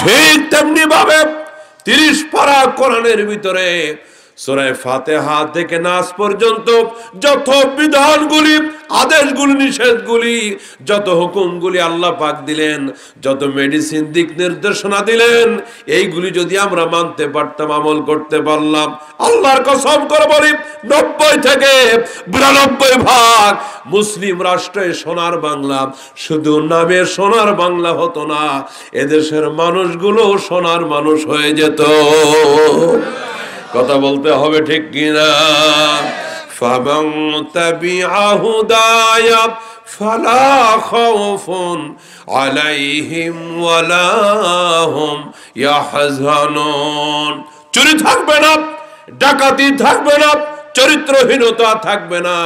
ঠিক তেমনি ভাবে 30 পারা কোরআনের ভিতরে সূরা ফাতিহা থেকে নাস পর্যন্ত যত বিধানগুলি, আদেশগুলি, নিষেধগুলি, যত হুকুমগুলি আল্লাহ পাক দিলেন, যত মেডিসিন দিক নির্দেশনা দিলেন, এইগুলি যদি আমরা মানতে পারতাম, আমল করতে পারলাম, আল্লাহর কসম করে বলি 90 থেকে 92 ভাগ মুসলিম রাষ্ট্রে সোনার বাংলা শুধু নামে সোনার বাংলা হতো না, এদেশের মানুষগুলো সোনার মানুষ হয়ে যেত। কথা বলতে হবে ঠিক কিনা? ফামান তাবিআ হুদায়া ফালা খাউফুন আলাইহিম ওয়ালা হুম ইয়াহজানুন। চুরি থাকবে না, ডাকাতি থাকবে না, চরিত্রহীনতা থাকবে না,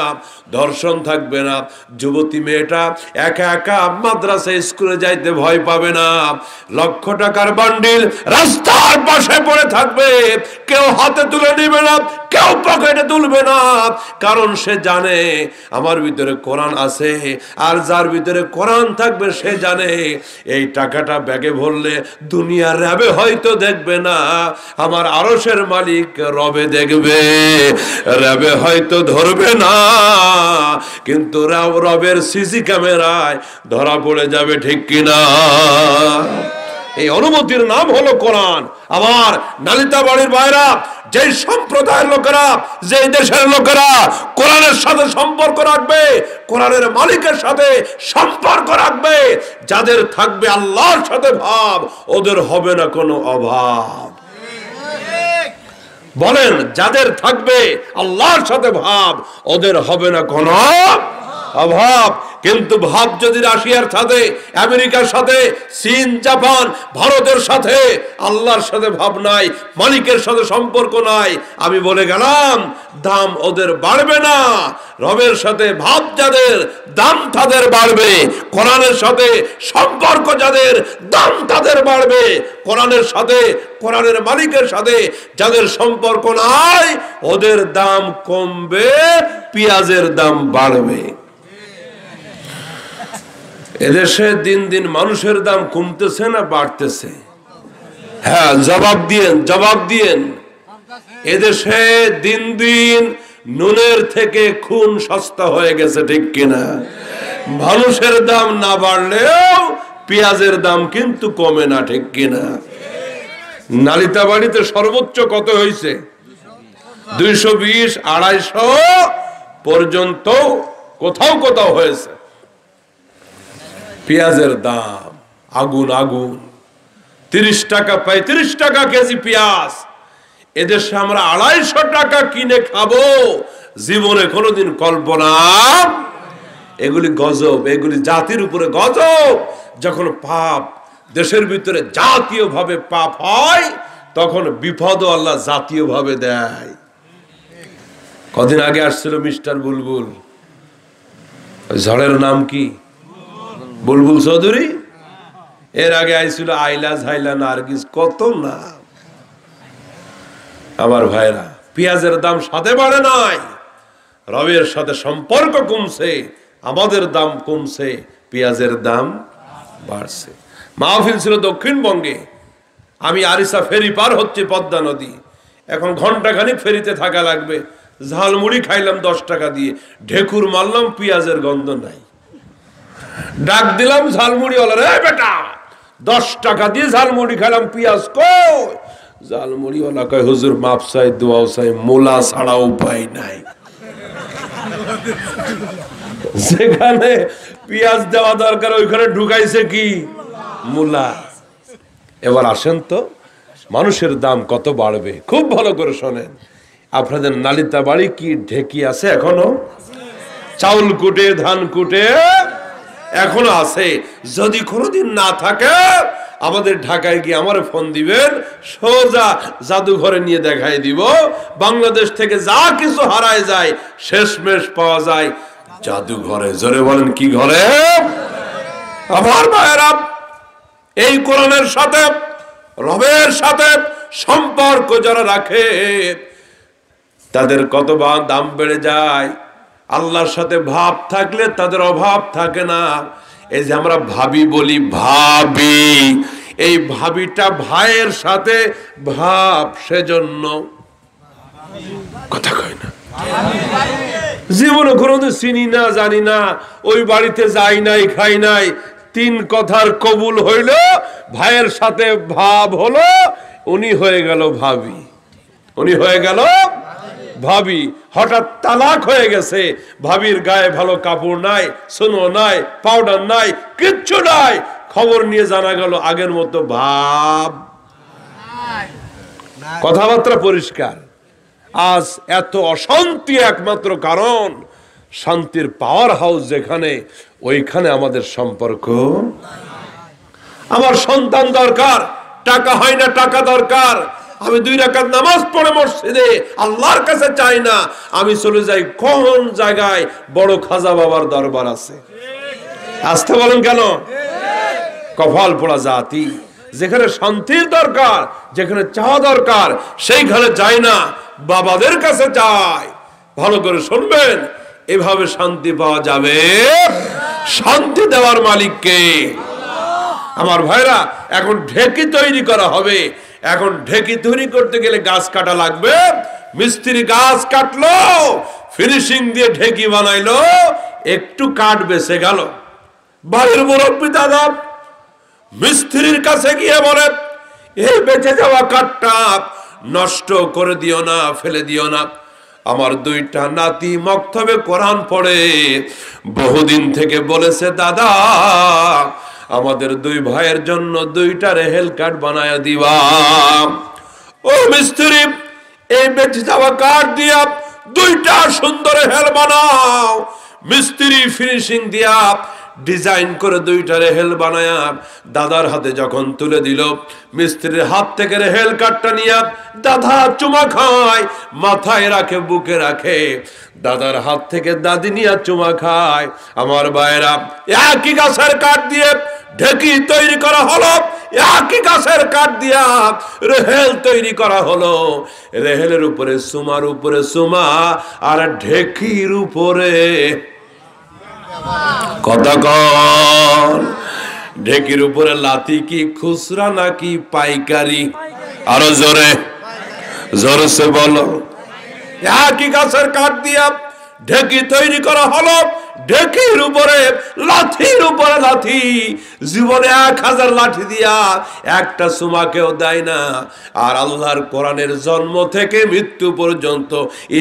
ধর্ষণ থাকবে না, যুবতী মেয়েটা একা একা মাদ্রাসা স্কুলে যাইতে ভয় পাবে না, লক্ষ টাকার বান্ডিল রাস্তার পাশে পড়ে থাকবে, কেউ হাতে তুলে নিবে না, কেউ পকেটে তুলবে না, কারণ সে জানে আমার ভিতরে কোরআন আছে, আর যার ভিতরে কোরআন থাকবে সে জানে এই টাকাটা ব্যাগে ভরলে দুনিয়ার রবে হয়তো দেখবে না, আমার আরশের মালিক রবে দেখবে, রবে হয়তো ধরবে না, কিন্তু রবের সিসি ক্যামেরায় ধরা পড়ে যাবে, ঠিক কিনা? এই অনুমতির নাম হলো কোরআন। আবার নালিতা বাড়ির ভাইরা, যে সম্প্রদায়ের লোকেরা, যে দেশের লোকেরা কোরআনের সাথে সম্পর্ক রাখবে, কোরআনের মালিকের সাথে সম্পর্ক রাখবে, যাদের থাকবে আল্লাহর সাথে ভাব, ওদের হবে না কোনো অভাব। বলেন, যাদের থাকবে আল্লাহর সাথে ভাব, ওদের হবে না কোনো অভাব। কিন্তু ভাব যদি রাশিয়ার সাথে, আমেরিকার সাথে, চীন, জাপান, ভারতের সাথে, আল্লাহর সাথে ভাব নাই, মালিকের সাথে সম্পর্ক নাই, আমি বলে গেলাম দাম ওদের বাড়বে না। রবের সাথে ভাব যাদের, দাম তাদের বাড়বে। কোরআনের সাথে সম্পর্ক যাদের, দাম তাদের বাড়বে। কোরআনের সাথে, কোরআনের মালিকের সাথে যাদের সম্পর্ক নাই, ওদের দাম কমবে, পেঁয়াজের দাম বাড়বে। এদেশে দিন দিন মানুষের দাম কমতেছে না বাড়তেছে? হ্যাঁ, জবাব দিয়েন, জবাব দিয়েন। এদেশে দিন দিন নুনের থেকে খুন সস্তা হয়ে গেছে, ঠিক কিনা? মানুষের দাম না বাড়লেও পেঁয়াজের দাম কিন্তু কমে না, ঠিক কিনা? নালিতা বাড়িতে সর্বোচ্চ কত হয়েছে? 220, 250 পর্যন্ত কোথাও কোথাও হয়েছে। পেঁয়াজের দাম আগুন আগুন, 30 টাকা, 35 টাকা কেজি পেঁয়াজ। এদেশে আমরা 250 টাকা কিনে খাবো, জীবনে কোনোদিন কল্পনা। এগুলি গজব, এগুলি জাতির উপরে গজব। যখন পাপ দেশের ভিতরে জাতীয়ভাবে পাপ হয় তখন বিপদও আল্লাহ জাতীয়ভাবে দেয়। কদিন আগে আসছিল মিস্টার বুলবুল, ঝড়ের নাম কি? বুলবুল চৌধুরী। এর আগে আইছিল আইলা ঝাইলা নার্গিস, কত নাম। আমার ভাইরা, পেঁয়াজের দাম সাথে বাড়ে নাই, রবের সাথে সম্পর্ক কমছে, আমাদের দাম কমছে, পেঁয়াজের দাম বাড়ছে। মাহফিল ছিল দক্ষিণবঙ্গে, আমি আরিসা ফেরি পার হচ্ছে পদ্মা নদী, এখন ঘন্টাখানিক ফেরিতে থাকা লাগবে। ঝালমুড়ি খাইলাম 10 টাকা দিয়ে, ঢেকুর মারলাম, পেঁয়াজের গন্ধ নাই। ডাক দিলাম ঝালমুড়ি ওয়ালা, রে বেটা 10 টাকা দিয়ে ঝালমুড়ি খাইলাম, পেঁয়াজ কই? ঝালমুড়ি ওয়ালা কয়, হুজুর মাপ চাই, দোয়া চাই, মোলা ছাড়া উপায় নাই। যেখানে পেঁয়াজ দেওয়া দরকার ওইখানে ঢুকাইছে কি? মূলা। এবার আসেন তো, মানুষের দাম কত বাড়বে খুব ভালো করে শোনেন। আপনাদের নালিতা বাড়ি কি ঢেকি আছে এখনো? চাউল কুটে ধান কুটে এখনো আছে। যদি কোনোদিন না থাকে আমাদের ঢাকায় গিয়ে আমার ফোন দিবেন, সোজা জাদুঘরে নিয়ে দেখাই দিব। বাংলাদেশ থেকে যা কিছু হারায় যায় শেষমেশ পাওয়া যায় জাদুঘরে। জোরে বলেন কি ঘরে? আমার ভাইয়েরা, এই কোরআনের সাথে রবের সাথে সম্পর্ক যারা রাখে তাদের কত দাম বেড়ে যায়। আল্লাহর সাথে ভাব থাকলে তাদের অভাব থাকে না। এই যে আমরা ভাবি বলি, ভাবি, এই ভাবিটা ভাইয়ের সাথে ভাব, সেজন্য কথা কয় না। জীবনে কোনোদিন চিনি না, জানি না, ওই বাড়িতে যাই নাই, খাই নাই, 3 কথার কবুল হইল, ভাইয়ের সাথে ভাব হলো, উনি হয়ে গেল ভাবি, উনি হয়ে গেল ভাবি। হঠাৎ তালাক হয়ে গেছে, ভাবির গায়ে ভালো কাপড় নাই, সোনো নাই, পাউডার নাই, কিচ্ছু নাই। খবর নিয়ে জানা গেল আগের মতো ভাব, কথাবার্তা পরিষ্কার। আজ এত অশান্তি একমাত্র কারণ শান্তির পাওয়ার হাউস যেখানে, ওইখানে আমাদের সম্পর্ক। আমার সন্তান দরকার, টাকা হয় না, টাকা দরকার। আমি 2 রাকাত নামাজ পড়ে মসজিদে আল্লাহর কাছে চাই না, আমি চলে যাই কোন জায়গায় বড় খাজা বাবার দরবার আছে। আসতে বলেন কেন? কপাল পোড়া জাতি। যেখানে শান্তির দরকার, যেখানে চাওয়া দরকার, সেইখানে যায় না, বাবাদের কাছে যায়। ভালো করে শুনবেন, এভাবে শান্তি পাওয়া যাবে। শান্তি দেওয়ার মালিক কে? আমার ভাইরা, এখন ঢেকি তৈরি করা হবে। এখন ঢেকি তৈরি করতে গেলে গাছ কাটা লাগবে। মিস্ত্রি গাছ কাটলো, ফিনিশিং দিয়ে ঢেকি বানাইলো, একটু কাঠ বেঁচে গেল। বাড়ির মুরব্বি দাদা মিস্ত্রির কাছে গিয়ে বলে, এই বেঁচে যাওয়া কাঠটা নষ্ট করে দিও না, ফেলে দিও না। আমার 2টা নাতি মক্তবে কোরআন পড়ে, বহুদিন থেকে বলেছে, দাদা আমাদের 2 ভাইয়ের জন্য 2টা রেহেল কাঠ বানায় দিবা। ও মিস্ত্রি, এই বেঁচে যাওয়া কাঠ দিয়া 2টা সুন্দর রেহেল বানাও। মিস্ত্রি ফিনিশিং দিয়া ডিজাইন করে 2টা রেহেল বানায়া দাদার হাতে যখন তুলে দিল, মিস্ত্রির হাত থেকে রেহেল কাঠটা নিয়ে দাদা চুমা খায়, মাথায় রাখে, বুকে রাখে। দাদার হাত থেকে দাদি নিয়ে চুমা খায়। আমার ভাইরা, একই গাছের কাঠ দিয়ে ঢেকি তৈরি করা হলো, একই গাছের কাঠ দিয়া রেহেল তৈরি করা হলো। রেহেলের উপরে সুমার উপরে সুমা, আর ঢেকির উপরে কতক্ষণ? ঢেকির উপরে লাথি কি খুচরা নাকি পাইকারি? আরো জোরে জোরে বলো। একই গাছের কাঠ দিয়া ঢেকি তৈরি করা হলো, ঢেকির উপরে লাঠির উপরে লাঠি। জীবনে 1000 লাঠি দিয়া একটা সুমাকেও দেয় না। আর আল্লাহর কোরআনের জন্ম থেকে মৃত্যু পর্যন্ত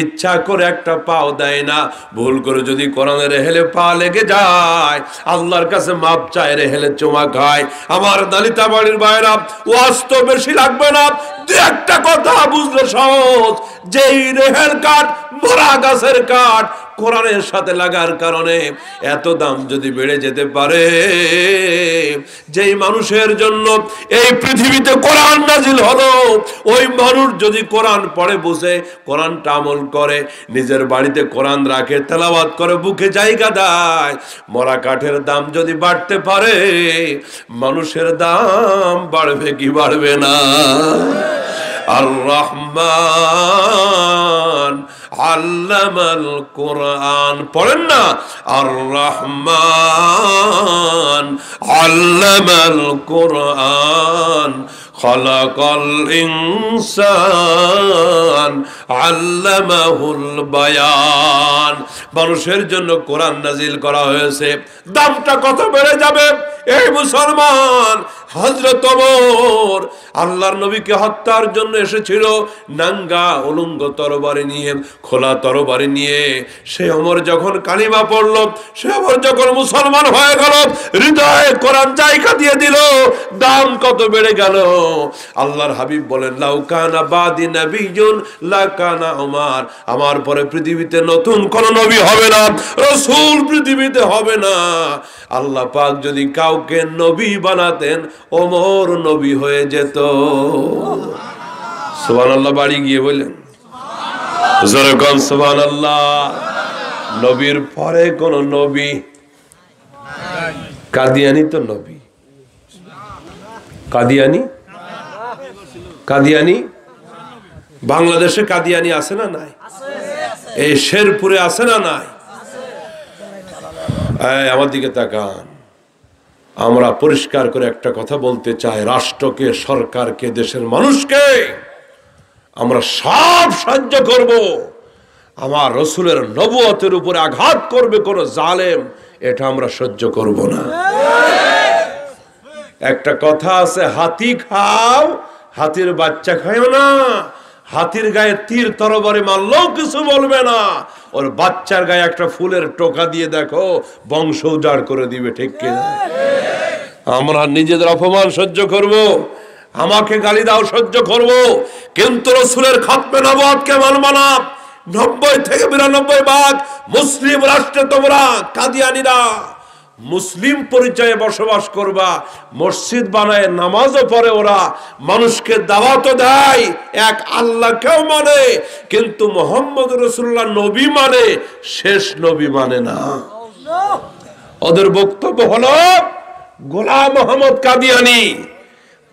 ইচ্ছা করে একটা পাও দেয় না। ভুল করে যদি কোরআনের রেহেলে পা লেগে যায়, আল্লাহর কাছে মাপ চায়, রেহেলে চুমা খায়। আমার দালিতা বাড়ির ভাইরা, ওয়াজ তো বেশি লাগবে না, 2-একটা কথা বুঝলে সহজ। যেই রেহেল কাঠ মরা গাছের কাঠ, কোরআনের সাথে লাগার কারণে এত দাম যদি বেড়ে যেতে পারে, যেই মানুষের জন্য এই পৃথিবীতে কোরআন নাজিল হলো, ওই মানুষ যদি কোরআন পড়ে বুঝে, কোরআনটা আমল করে, নিজের বাড়িতে কোরআন রাখে, তেলাওয়াত করে, বুকে জায়গা দেয়, মরা কাঠের দাম যদি বাড়তে পারে, মানুষের দাম বাড়বে কি বাড়বে না? আর রহমান আল্লামাল কোরআন পড়েন না, আর রহমান আল্লামাল কোরআন খালাকাল ইনসান আল্লামাহুল বায়ান। মানুষের জন্য কোরআন নাজিল করা হয়েছে, দামটা কত বেড়ে যাবে এই মুসলমান। হযরত ওমর আল্লাহর নবীকে হত্যার জন্য এসেছিল, নাঙ্গা উলঙ্গ তরবারি নিয়ে, খোলা তরবারি নিয়ে। সে ওমর যখন কালিমা পড়ল, সে ওমর যখন মুসলমান হয়ে গেল, হৃদয়ে কোরআন জায়গা দিয়ে দিল, দাম কত বেড়ে গেল। আল্লাহর হাবিব বলেন, লাউ কানা বাদি নাবিয়্যুন লাকানা ওমর, আমার পরে পৃথিবীতে নতুন কোন নবী হবে না, রাসূল পৃথিবীতে হবে না। আল্লাহ পাক যদি কাউকে নবী বানাতেন, ওমর নবী হয়ে যেত। সুবহানাল্লাহ। বাড়ি গিয়ে বলেন জোরে কোন সুবহানাল্লাহ। নবীর পরে কোন নবী? কাদিয়ানি তো নবী। কাদিয়ানি, কাদিয়ানি বাংলাদেশে কাদিয়ানি আছে না নাই? এই শেরপুরে আছে না নাই? আমার দিকে তাকান। আমরা পরিষ্কার করে একটা কথা বলতে চাই, রাষ্ট্রকে, সরকারকে, দেশের মানুষকে আমরা সব সাহায্য করব। আমার রসুলের নবুয়তের উপরে আঘাত করবে কোন জালেম, এটা আমরা সহ্য করব না। একটা কথা আছে, হাতি খাও, হাতির বাচ্চা খায়ও না। হাতির গায়ে তীর তরবারি মারলেও কিছু বলবে না, ওর বাচ্চার গায়ে একটা ফুলের টোকা দিয়ে দেখো, বংশ উজাড় করে দিবে। ঠিক কিনা? আমরা নিজেদের অপমান সহ্য করব, আমাকে গালি দাও সহ্য করব, কিন্তু রসুলের খাতমে নবুয়তকে মানব না। 90 থেকে 92 ভাগ মুসলিম রাষ্ট্রে তোমরা কাদিয়ানীরা মুসলিম পরিচয়ে বসবাস করবা, মসজিদ বানায় নামাজও পড়ে, ওরা মানুষকে দাওয়াতও দেয়, এক আল্লাহকেও মানে, কিন্তু মুহাম্মদ রাসূলুল্লাহ নবী মানে, শেষ নবী মানে না। ওদের বক্তব্য হলো গোলাম মোহাম্মদ কাদিয়ানী,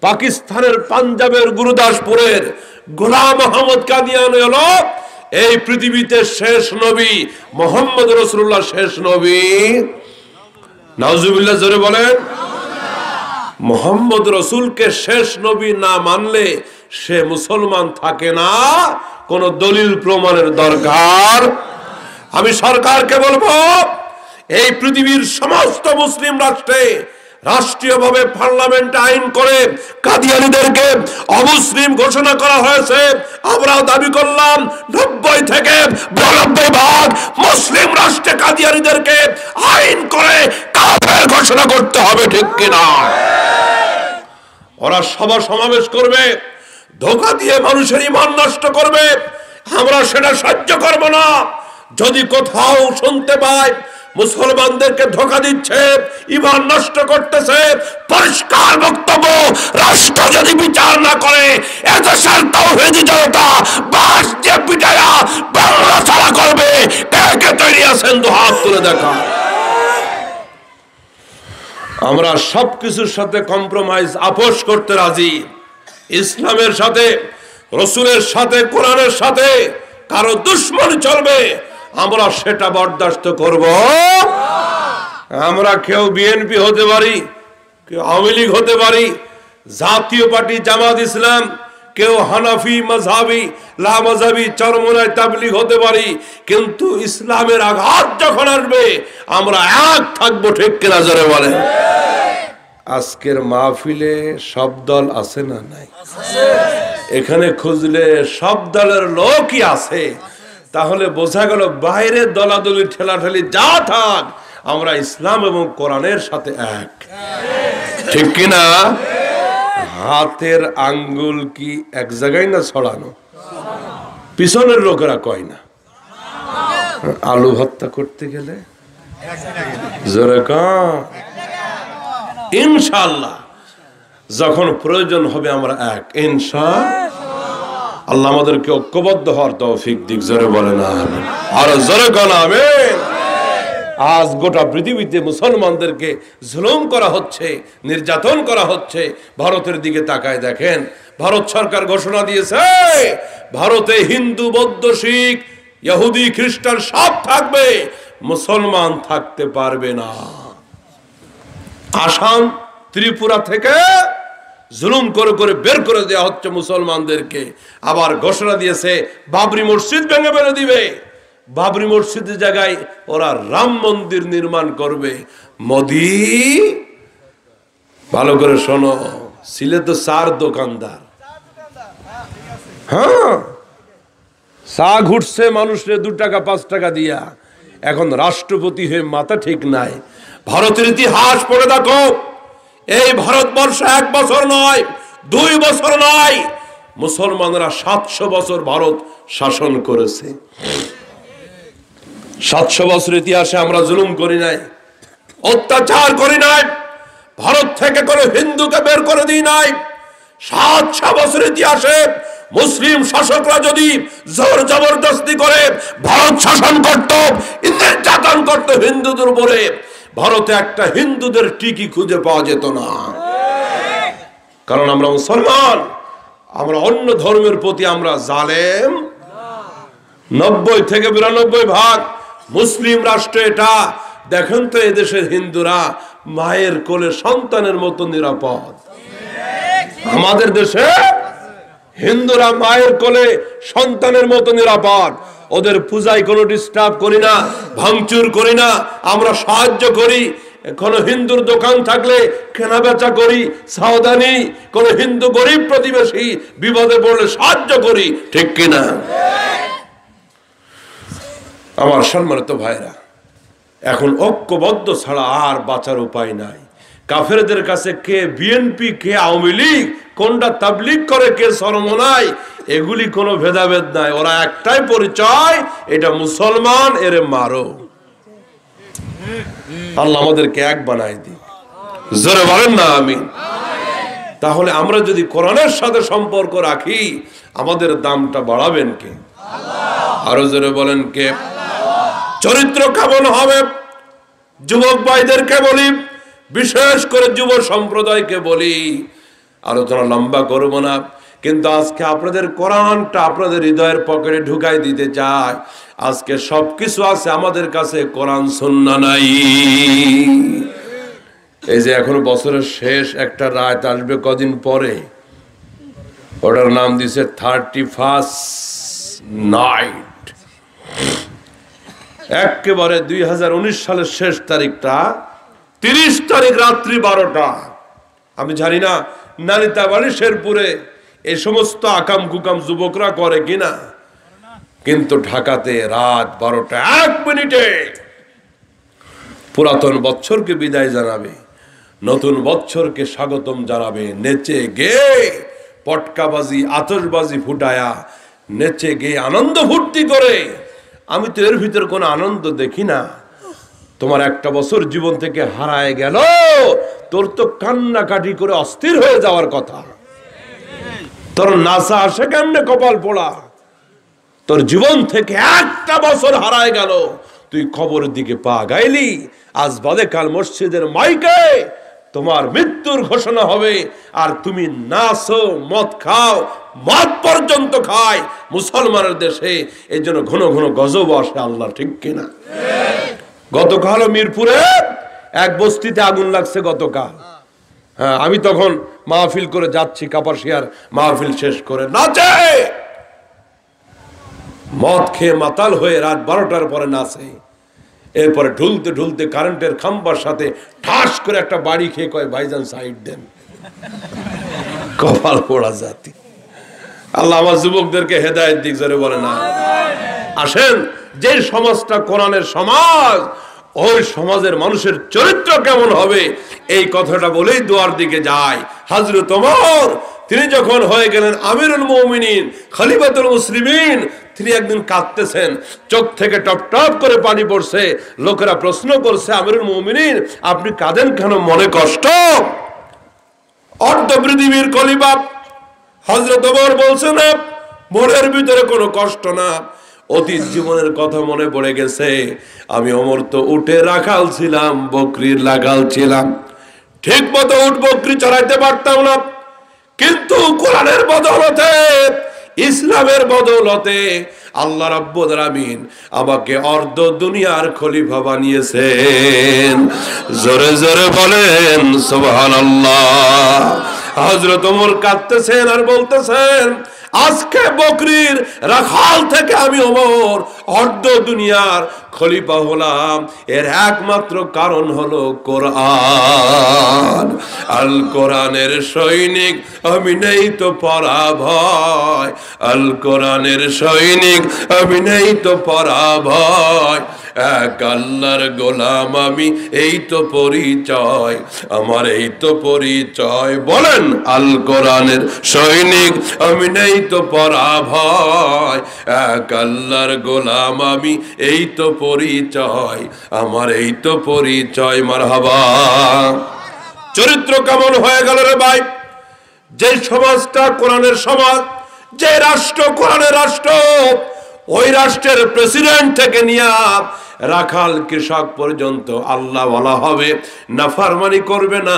পাকিস্তানের পাঞ্জাবের গুরুদাসপুরের গোলাম মোহাম্মদ কাদিয়ানী হলো এই পৃথিবীতে শেষ নবী, মুহাম্মদ রাসূলুল্লাহ শেষ নবী। নাউজুবিল্লাহ, জোরে বলেন। মুহাম্মদ রাসূলকে শেষ নবী না মানলে সে মুসলমান থাকে না, কোন দলিল প্রমাণের দরকার। আমি সরকারকে বলবো, এই পৃথিবীর সমস্ত মুসলিম রাষ্ট্রে রাষ্ট্রীয়ভাবে পার্লামেন্টে আইন করে কাদিয়ানীদেরকে অমুসলিম ঘোষণা করা হয়েছে। আমরাও দাবি করলাম 90 থেকে 92 ভাগ মুসলিম রাষ্ট্রে কাদিয়ানীদেরকে আইন করে কাফের ঘোষণা করতে হবে। ঠিক কিনা? ওরা সভা সমাবেশ করবে, ধোঁকা দিয়ে মানুষের ঈমান নষ্ট করবে, আমরা সেটা সহ্য করব না। যদি কোথাও শুনতে পাই মুসলমানদেরকে ধোঁকা দিচ্ছে, ঈমান নষ্ট করতেছে, পরিষ্কার বক্তব্য, রাষ্ট্র যদি বিচার না করে এদেশের তাওহীদি জনতা বাস যে পিটায়া বাংলা ছাড়া করবে, কে কে তৈরি আছেন? দুহাত তুলে দেখা। আমরা সবকিছুর সাথে কম্প্রোমাইজ, আপোষ করতে রাজি। ইসলামের সাথে, রসুলের সাথে, কোরআনের সাথে কারো দুশমনি চলবে, আমরা সেটা বরদাস্ত করব। আমরা কেউ বিএনপি হতে পারি, কেউ আওয়ামী লীগ হতে পারি, জাতীয় পার্টি জামাত ইসলাম, কেউ হানাফি মাযহাবি লামাযহাবি চরমনায় তাবলীগ হতে পারি, কিন্তু ইসলামের আঘাত যখন আসবে আমরা এক থাকবো। ঠিক কিনা? জোরে বলেন। আজকের মাহফিলে সব দল আছে না নাই? এখানে খুঁজলে সব দলের লোকই আছে। তাহলে বোঝা গেল বাইরে দলাদলি ঠেলাঠেলি যা থাক, আমরা ইসলাম এবং কোরআনের সাথে এক। ঠিক কিনা? হাতের আঙ্গুল কি এক জায়গায় না ছড়ানো? পিছনের লোকেরা কয় না, আলু ভর্তা করতে গেলে জোরে কম। ইনশাআল্লাহ যখন প্রয়োজন হবে আমরা এক, ইনশাআল্লাহ। আল্লাহ আমাদেরকে ঐক্যবদ্ধ হওয়ার তৌফিক দিক, জোরে বলেন আমিন। আর জোরে কোন আমিন। আজ গোটা পৃথিবীতে মুসলমানদেরকে জুলুম করা হচ্ছে, নির্যাতন করা হচ্ছে। ভারতের দিকে তাকায় দেখেন, ভারত সরকার ঘোষণা দিয়েছে ভারতে হিন্দু, বৌদ্ধ, শিখ, ইহুদি, খ্রিস্টান সব থাকবে, মুসলমান থাকতে পারবে না। আসাম, ত্রিপুরা থেকে জুলুম করে করে বের করে দেওয়া হচ্ছে মুসলমানদেরকে। আবার ঘোষণা দিয়েছে বাবরি মসজিদ ভেঙে ফেলে দিবে, বাবরি মসজিদের জায়গায় ওরা রাম মন্দির নির্মাণ করবে। মোদি ভালো করে শোনো, ছিলে তো চার দোকানদার, হ্যাঁ, চা ঘুরছে মানুষে 2 টাকা 5 টাকা দিয়া, এখন রাষ্ট্রপতি হয়ে মাথা ঠিক নাই। ভারতের ইতিহাস পড়ে দেখো, এই ভারতবর্ষ 1 বছর নয়, 2 বছর নয়, মুসলমানরা 700 বছর ভারত শাসন করেছে। 700 বছর ইতিহাসে আমরা জুলুম করি নাই, অত্যাচার করি নাই, ভারত থেকে কোনো হিন্দুকে বের করে দিই নাই। 700 বছর ইতিহাসে মুসলিম শাসকরা যদি জোর জবরদস্তি করে ভারত শাসন করত, নির্যাতন করত হিন্দুদের উপরে, ভারতে একটা হিন্দুদের টিকি খুঁজে পাওয়া যেত না। কারণ আমরা মুসলমান, আমরা অন্য ধর্মের প্রতি আমরা জালেম। 90 থেকে 92 ভাগ মুসলিম রাষ্ট্র এটা। দেখেন তো এদেশের হিন্দুরা মায়ের কোলে সন্তানের মতো নিরাপদ। আমাদের দেশে হিন্দুরা মায়ের কোলে সন্তানের মতো নিরাপদ। ওদের পূজায় কোনো ডিস্টার্ব করি না, ভাঙচুর করি না, আমরা সাহায্য করি। কোনো হিন্দুর দোকান থাকলে কেনা বেচা করি, সাবধানী। কোনো হিন্দু গরিব প্রতিবেশী বিপদে পড়লে সাহায্য করি, ঠিক কিনা? আমার সম্মানিত ভাইরা, এখন ঐক্যবদ্ধ ছাড়া আর বাঁচার উপায় নাই। কাফেরদের কাছে কে বিএনপি, কে আওয়ামী লীগ, কোনটা তাবলীগ করে, কে চরমনাই, এগুলি কোনো ভেদাভেদ নাই। ওরা একটাই পরিচয়, এটা মুসলমান, এরে মারো। আল্লাহ আমাদেরকে এক বানাই দিই, জোরে বলেন না আমিন। তাহলে আমরা যদি কোরআনের সাথে সম্পর্ক রাখি, আমাদের দামটা বাড়াবেন কে? আরো জোরে বলেন কে? চরিত্র কেমন হবে? যুবক ভাইদেরকে বলি, বিশেষ করে যুব সম্প্রদায়কে বলি, আলোচনা লম্বা করব না, কিন্তু আজকে আপনাদের কোরআনটা আপনাদের হৃদয়ের পকেটে ঢুকাই দিতে চাই। আজকে সবকিছু আছে, আমাদের কাছে কোরআন সুন্নাহ নাই। এই যে এখন বছরের শেষ একটা রাত আসবে কদিন পরে, ওটার নাম দিছে 31st নাইট। একেবারে 2019 সালের শেষ তারিখটা 30 তারিখ রাত্রি 12টা। আমি জানি না নালিতাবাড়ি শেরপুরে এই সমস্ত আকাম কুকাম যুবকরা করে কিনা, কিন্তু ঢাকাতে রাত 12টা 1 মিনিটে পুরাতন বছরকে বিদায় জানাবে, নতুন বছরকে স্বাগতম জানাবে। নেচে গে পটকাবাজি, আতশবাজি ফুটায়া, নেচে গে আনন্দ ফুর্তি করে। আমি তো এর ভিতর কোনো আনন্দ দেখি না। তোমার একটা বছর জীবন থেকে হারায় গেল, তোর তো কান্নাকাটি করে অস্থির হয়ে যাওয়ার কথা। তোর নাসা আসে কেমনে কপাল পোড়া? তোর জীবন থেকে একটা বছর হারায় গেল, তুই খবরের দিকে পা গাইলি, আজ বাদে কাল মসজিদের মাইকে তোমার মৃত্যুর ঘোষণা হবে, আর তুমি নাচো, মদ খাও, মদ পর্যন্ত খায় মুসলমানের দেশে। এই জন্য ঘন ঘন গজব আসে, আল্লাহ ঠিক কিনা? গতকাল মিরপুরে এক বস্তিতে আগুন লাগছে গতকাল। হ্যাঁ, আমি তখন মাহফিল করে যাচ্ছি, কাপাসিয়ার মাহফিল শেষ করে, নাচে, মদ খেয়ে মাতাল হয়ে রাত 12টার পরে নাচে। এরপরে ঢুলতে ঢুলতে কারেন্টের খাম্বার সাথে ঠাস করে একটা বাড়ি খেয়ে কয়, ভাইজান সাইড দেন। কপাল পোড়া জাতি। আল্লাহ আমার যুবকদেরকে হেদায়েত দিক, জোরে বলে না। আসেন, যে সমাজটা কোরআনের সমাজ, ওই সমাজের মানুষের চরিত্র কেমন হবে, এই কথাটা বলেই দোয়ার দিকে যায়। হযরত ওমর তিনি যখন হয়ে গেলেন আমিরুল মুমিনিন, খলিফাতুল মুসলিমিন, তিনি একদিন কাঁদতেছেন, চোখ থেকে টপ টপ করে পানি পড়ছে। লোকেরা প্রশ্ন করছে, আমিরুল মুমিনিন আপনি কাঁদেন কেন, মনে কষ্ট? অর্ধ পৃথিবীর খলিফা হযরত ওমর বলছেন না, মনের ভিতরে কোনো কষ্ট না, অতীত জীবনের কথা মনে পড়ে গেছে। আমি ওমর তো উঠে রাখাল ছিলাম, বকরির লাগাল ছিলাম, ঠিক মতো উট বকরি চড়াইতে পারতাম না, কিন্তু কোরআনের বদৌলতে, ইসলামের বদৌলতে আল্লাহ রাব্বুল আলামিন আমাকে অর্ধ দুনিয়ার খলিফা বানিয়েছেন। জোরে জোরে বলেন সুবহানাল্লাহ। হযরত ওমর কাঁদতেছেন আর বলতেছেন, আজকে বকরির রাখাল থেকে আমি ওমর অর্ধ দুনিয়ার খলিফা হলাম, এর একমাত্র কারণ হলো কোরআন। আল কোরআনের সৈনিক আমি নেই তো পরাভয়, আল কোরআনের সৈনিক আমি নেই তো পরাভয়, এক আল্লাহর গোলাম আমি, এই তো পরিচয় আমার, এই তো পরিচয়। বলেন, আল কোরআনের সৈনিক আমি নেই তো পরাভয়, এক আল্লাহর গোলাম আমি, এই তো পরিচয় আমার, এই তো পরিচয়। মারহাবা। চরিত্র কেমন হয়ে গেল রে ভাই? যে সমাজটা কোরআনের সমাজ, যে রাষ্ট্র কোরআনের রাষ্ট্র, ওই রাষ্ট্রের প্রেসিডেন্ট থেকে নিয়ে রাখাল কৃষক পর্যন্ত আল্লাহ ওয়ালা হবে, নাফরমানি করবে না,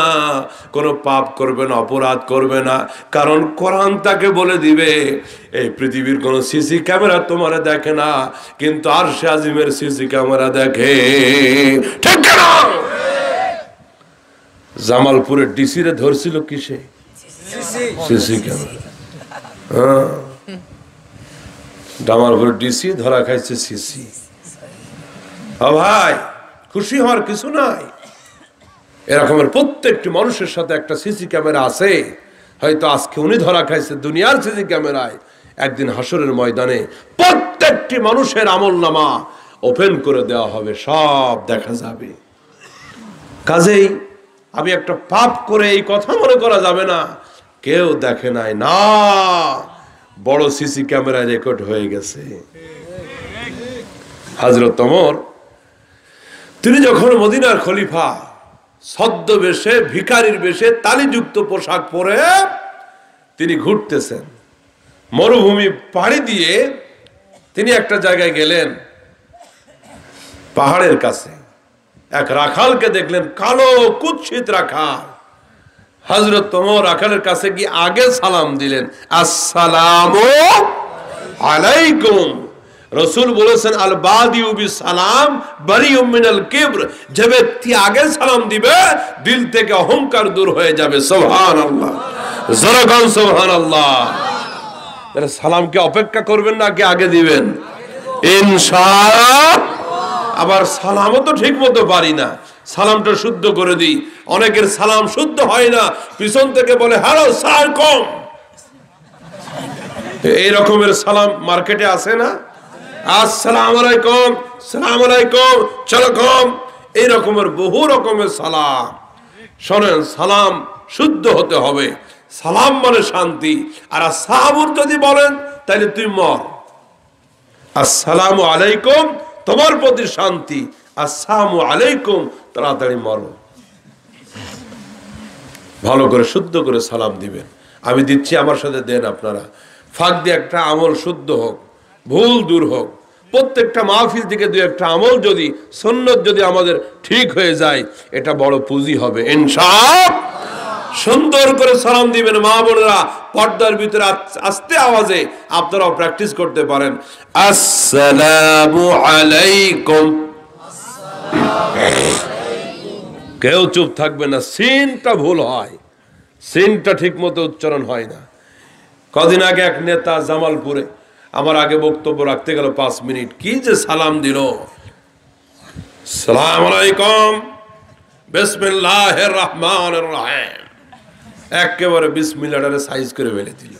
কোনো পাপ করবে না, অপরাধ করবে না, কারণ কোরআন তাকে বলে দিবে এই পৃথিবীর কোন সিসি ক্যামেরা তোমার দেখে না, কিন্তু আরশে আজিমের সিসি ক্যামেরা দেখে। ঠিক না? জামালপুরের ডিসি রে ধরছিল কিসে? CC camera. হ্যাঁ, জামালপুরের ডিসি ধরা খাইছে সিসি। ভাই, খুশি হওয়ার কিছু নাই। এরকমের প্রত্যেকটি মানুষের সাথে একটা সিসি ক্যামেরা আছে। হয়তো আজকে উনি ধরা খাইছে দুনিয়ার সিসি ক্যামেরায়, একদিন হাসরের ময়দানে প্রত্যেকটি মানুষের আমলনামা ওপেন করে দেওয়া হবে, সব দেখা যাবে। কাজেই আমি একটা পাপ করে এই কথা মনে করা যাবে না কেউ দেখে নাই, না, বড় সিসি ক্যামেরায় রেকর্ড হয়ে গেছে। হযরত ওমর তিনি যখন মদিনার খলিফা, ছদ্মবেশে, ভিখারির বেশে, তালিযুক্ত পোশাক পরে তিনি ঘুরতেছেন, মরুভূমি পাড়ি দিয়ে তিনি একটা জায়গায় গেলেন, পাহাড়ের কাছে এক রাখালকে দেখলেন, কালো কুৎসিত রাখাল। হযরত ওমর রাখালের কাছে গিয়ে আগে সালাম দিলেন, আসসালামু আলাইকুম। রাসূল বলেছেন, আল বাদিউ বিসালাম বারিউম মিনাল কিবর, যে ব্যক্তি আগে সালাম দিবে দিল থেকে অহংকার দূর হয়ে যাবে। সুবহানাল্লাহ, জোরে বলেন সুবহানাল্লাহ। তাহলে সালামকে অপেক্ষা করবেন না, কি আগে দিবেন ইনশাআল্লাহ। আবার সালামও তো ঠিক মতো পারি না, সালামটা শুদ্ধ করে দিই। অনেকের সালাম শুদ্ধ হয় না, পিছন থেকে বলে হ্যালো স্যার কম। এই রকমের সালাম মার্কেটে আছে না? আসসালামু আলাইকুম, সালাম আলাইকুম, চলো কম, এই রকমের বহু রকমের সালাম। শোনেন, সালাম শুদ্ধ হতে হবে। সালাম মানে শান্তি। আর আসসালামু যদি বলেন তাহলে তুই মর। আসসালামু আলাইকুম তোমার প্রতি শান্তি, আসসালামু আলাইকুম তাড়াতাড়ি মরো। ভালো করে শুদ্ধ করে সালাম দিবেন। আমি দিচ্ছি, আমার সাথে দেন আপনারা। ফাঁক দিয়ে একটা আমল শুদ্ধ হোক, ভুল দূর হোক। প্রত্যেকটা মাহফিল থেকে দুই একটা আমল যদি, সুন্নত যদি আমাদের ঠিক হয়ে যায়, এটা বড় পুঁজি হবে ইনশাআল্লাহ। সুন্দর করে সালাম দিবেন। মা বোনেরা পর্দার ভিতরে আস্তে আওয়াজে আপনারাও প্র্যাকটিস করতে পারেন। আসসালামু আলাইকুম। কেউ চুপ থাকবে না, সিনটা ভুল হয়, সিনটা ঠিক মতো উচ্চারণ হয় না। কদিন আগে এক নেতা জামালপুরে আমার আগে বক্তব্য রাখতে গেল 5 মিনিট, কি যে সালাম দিল, সালাম আলাইকুম বিসমিল্লাহির রহমানির রহিম, একেবারে বিসমিল্লাহটারে সাইজ করে ফেলে দিল।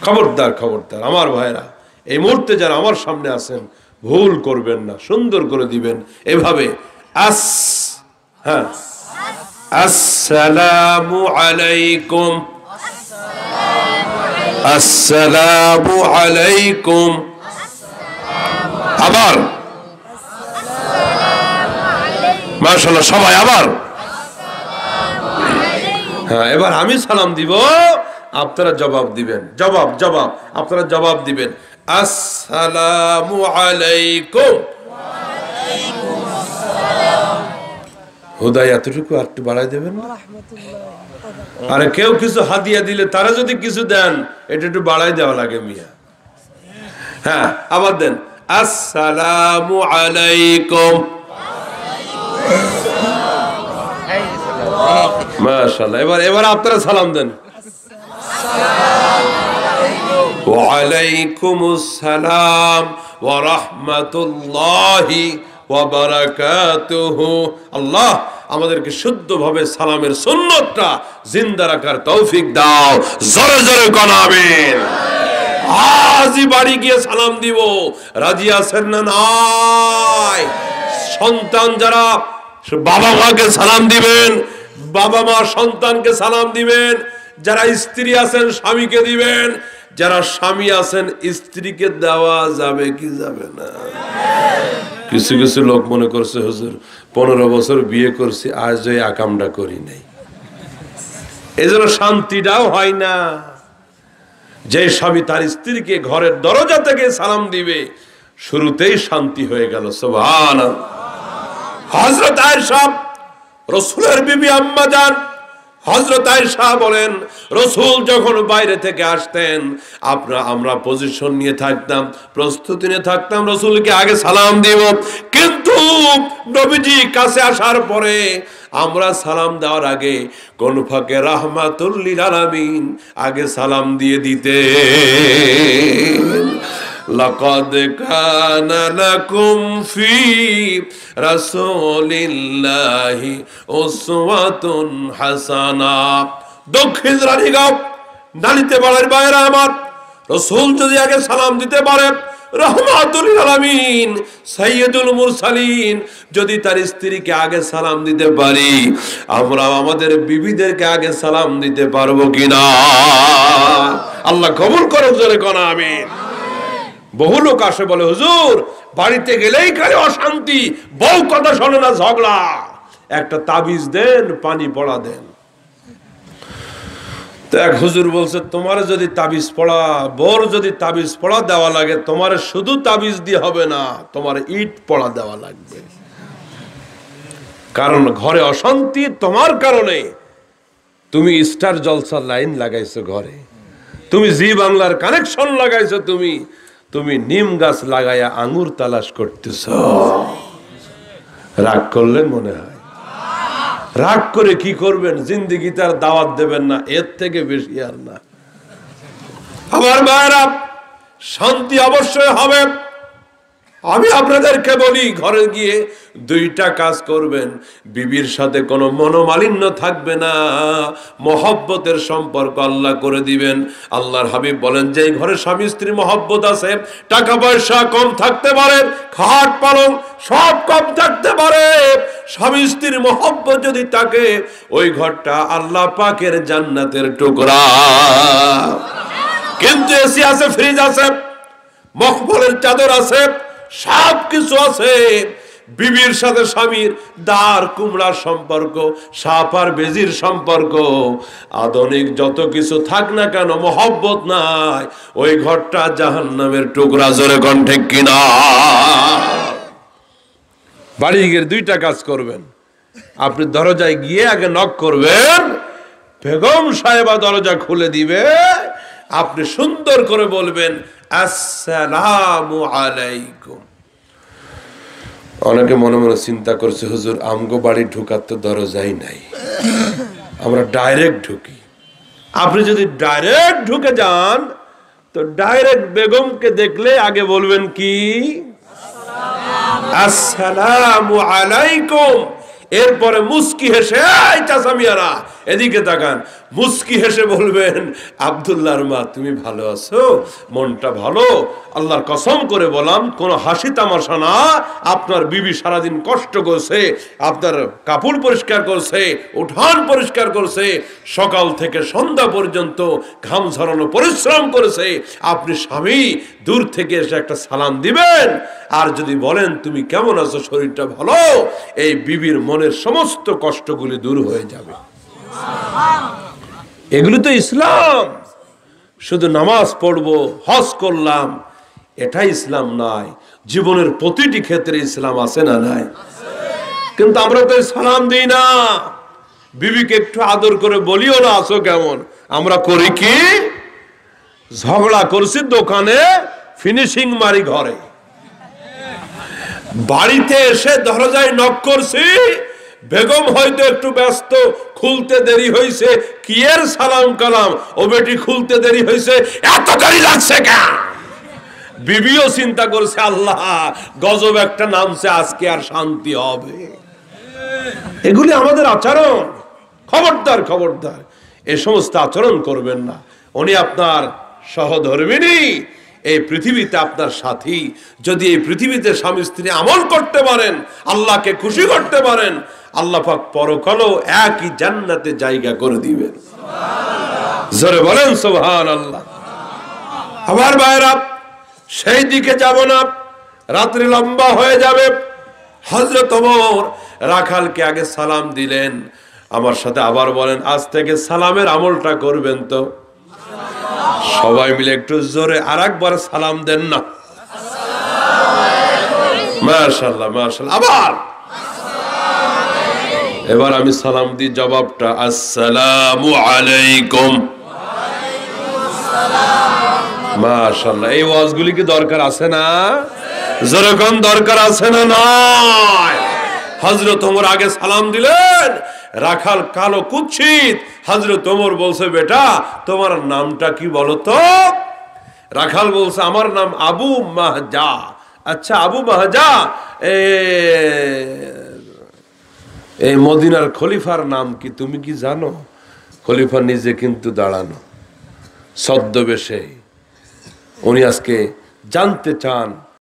খবরদার, খবরদার আমার ভাইরা, এই মুহূর্তে যারা আমার সামনে আছেন ভুল করবেন না, সুন্দর করে দিবেন এভাবে। হ্যাঁ, আসসালামু আলাইকুম। আসসালামু আলাইকুম। আবার মাশাআল্লাহ, সবাই আবার। হ্যাঁ, এবার আমি সালাম দিব, আপনারা জবাব দিবেন। জবাব জবাব আপনারা জবাব দিবেন। আসসালামু আলাইকুম। হুদাই এতটুকু আর একটু বাড়াই দেবেন না? আরে কেউ কিছু হাদিয়া দিলে তারা যদি কিছু দেন, এটা একটু বাড়াই দেওয়া লাগে মিয়া। হ্যাঁ, আবার দেন। আসসালামু আলাইকুম। মাশাআল্লাহ, এবার আপনারা সালাম দেন। ওয়া আলাইকুমুস সালাম ওয়া রাহমাতুল্লাহি ওয়া বারাকাতুহু। আল্লাহ আমাদেরকে শুদ্ধভাবে সালামের সুন্নতটা জিন্দা রাখার তৌফিক দাও। জোরে জোরে কোন আমিন। আজই বাড়ি গিয়ে সালাম দিব। রাজি আছেন না? নাই সন্তান যারা বাবা মাকে সালাম দিবেন, বাবা মা সন্তানকে সালাম দিবেন। যারা স্ত্রী আছেন স্বামীকে দিবেন, যারা স্বামী আছেন স্ত্রীকে দেওয়া যাবে কি যাবে না? কিছু কিছু লোক মনে করছে হুজুর 15 বছর বিয়ে করছি, আজ ওই আকামটা করি নাই, এই জন্য শান্তিটাও হয় না। যে স্বামী তার স্ত্রীকে ঘরের দরজা থেকে সালাম দিবে, শুরুতেই শান্তি হয়ে গেল। সুবহানাল্লাহ। হযরত আয়েশা রাসূলের বিবি আম্মা জান হযরত আয়েশা বলেন, রাসূল যখন বাইরে থেকে আসতেন আমরা পজিশন নিয়ে থাকতাম, প্রস্তুতি নিয়ে থাকতাম রাসূলকে আগে সালাম দিব। কিন্তু নবীজি কাছে আসার পরে আমরা সালাম দেওয়ার আগে কোন ফাঁকে রাহমাতুল লিল আলামিন আগে সালাম দিয়ে দিতেন। লাকাদ কানা লাকুম ফি রাসূলিল্লাহি উসওয়াতুন হাসানা। দক্ষিণ রানীগাঁও নালিতে বাড়ির বাইরে আমার রাসূল যদি আগে সালাম দিতে পারে, রাহমাতুল লিল আলামিন সাইয়্যিদুল মুরসালিন যদি তার স্ত্রীকে আগে সালাম দিতে পারি, আমরা আমাদের বিবিদেরকে আগে সালাম দিতে পারবো কিনা? আল্লাহ কবুল করুক, জোরে কোন আমিন। বহু লোক আসে বলে, হুজুর বাড়িতে গেলেই খালি অশান্তি, বউ কথা শোনে না, ঝগড়া। একটা তাবিজ দেন, পানি পড়া দেন। তো এক হুজুর বলছে, তোমার যদি তাবিজ পড়া, বউর যদি তাবিজ পড়া দেওয়া লাগে, তোমার শুধু তাবিজ দিয়ে হবে না, তোমার ইট পড়া দেওয়া লাগবে। কারণ ঘরে অশান্তি তোমার কারণে। তুমি স্টার জলসার লাইন লাগাইছো ঘরে, তুমি জি বাংলার কানেকশন লাগাইছো, তুমি নিম গাছ লাগাইয়া আঙ্গুর তালাশ করতেছ। রাগ করলেন মনে হয়? রাগ করে কি করবেন? জিন্দেগি তার দাওয়াত দেবেন না, এর থেকে বেশি আর না। আমার ভাইরা, শান্তি অবশ্যই হবে। আমি আপনাদেরকে বলি, ঘরে গিয়ে দুইটা কাজ করবেন। বিবির সাথে কোনো মনোমালিন্য থাকবে না, মহব্বতের সম্পর্ক আল্লাহ করে দিবেন। আল্লাহর হাবিব বলেন, যে ঘরে স্বামী স্ত্রী মহব্বত আছে, টাকা পয়সা কম থাকতে পারে, খাট পালং সব কম থাকতে পারে, স্বামী স্ত্রীর মহব্বত যদি থাকে, ওই ঘরটা আল্লাহ পাকের জান্নাতের টুকরা। কিন্তু এসি আছে, ফ্রিজ আছে, মখমলের চাদর আছে, সব কিছু আছে, বিবির সাথে স্বামীর দাঁড় কুমড়ার সম্পর্ক, সাপ আর বেজির সম্পর্ক, আধুনিক যত কিছু থাক না কেন, মহব্বত নাই, ওই ঘরটা জাহান্নামের টুকরা। জোরে কোন ঠিক কিনা? বাড়ি গিয়ে দুইটা কাজ করবেন। আপনি দরজায় গিয়ে আগে নক করবেন, বেগম সাহেবা দরজা খুলে দিবে, আপনি সুন্দর করে বলবেন, আসসালামু আলাইকুম। অনেকে মনে মনে চিন্তা করছে, হুজুর আমগো বাড়ি ঢুকার তো দরজাই নাই, আমরা ডাইরেক্ট ঢুকি। আপনি যদি ডাইরেক্ট ঢুকে যান, তো ডাইরেক্ট বেগমকে দেখলে আগে বলবেন কি? আসসালামু আলাইকুম। এরপরে মুস্কি হেসে, এই চাচা মিয়ারা এদিকে তাকান, মুস্কি হেসে বলবেন, আব্দুল্লাহর মা তুমি ভালো আছো? মনটা ভালো? আল্লাহর কসম করে বললাম, কোনো হাসি তামাশা না। আপনার বিবি সারাদিন কষ্ট করছে, আপনার কাপড় পরিষ্কার করছে, উঠান পরিষ্কার করছে, সকাল থেকে সন্ধ্যা পর্যন্ত ঘাম ঝরানো পরিশ্রম করেছে। আপনি স্বামী দূর থেকে এসে একটা সালাম দিবেন, আর যদি বলেন তুমি কেমন আছো, শরীরটা ভালো, এই বিবির মনের সমস্ত কষ্টগুলি দূর হয়ে যাবে। এগুলো তো ইসলাম। শুধু নামাজ পড়বো, হজ করলাম, এটাই ইসলাম নয়। জীবনের প্রতিটি ক্ষেত্রে ইসলাম আছে না নাই? কিন্তু আমরা তো সালাম দিই না, বিবিকে একটু আদর করে বলিও না আছো কেমন। আমরা করি কি, ঝগড়া করছি দোকানে, ফিনিশিং মারি ঘরে, বাড়িতে এসে দরজায় নক করছি, বেগম হয়তো একটু ব্যস্ত, খুলতে দেরি হয়েছে, কি এর সালাম কালাম, ও বেটি খুলতে দেরি হয়েছে, এত দেরি লাগছে কেন? বিবিও চিন্তা করছে আল্লাহ গজব একটা নামছে, আজকে আর শান্তি হবে। এগুলি আমাদের আচরণ। খবরদার খবরদার, এই সমস্ত আচরণ করবেন না। উনি আপনার সহধর্মিণী, এই পৃথিবীতে আপনার সাথী। যদি এই পৃথিবীতে স্বামী স্ত্রী আমল করতে পারেন, আল্লাহকে খুশি করতে পারেন, আল্লাহ পাক পরকালেও একই জান্নাতে জায়গা করে দিবেন। জোরে বলেন সুবহানাল্লাহ। আমার ভাইরা, সেই দিকে যাব না, রাত্রি লম্বা হয়ে যাবে। হযরত ওমর রাখালকে আগে সালাম দিলেন। আমার সাথে আবার বলেন, আজ থেকে সালামের আমলটা করবেন তো? সবাই মিলে একটু জোরে আরেকবার সালাম দেন না? মাশাআল্লাহ মাশাআল্লাহ। আবার এবার আমি সালাম দিই, জবাবটা আসসালামু আলাইকুম। মাশাআল্লাহ। এই ওয়াজগুলি কি দরকার আছে না? যেরকম দরকার আছে না নয়? হযরত ওমর আগে সালাম দিলেন, রাখাল কালো কুৎসিত। হযরত ওমর বলছে, বেটা তোমার নামটা কি বলো তো? রাখাল বলছে, আমার নাম আবু মাহজা। আচ্ছা আবু মাহজা, এই মদিনার খলিফার নাম কি তুমি কি জানো? খলিফা নিজে কিন্তু দাঁড়ানো ছদ্মবেশে, উনি আজকে জানতে চান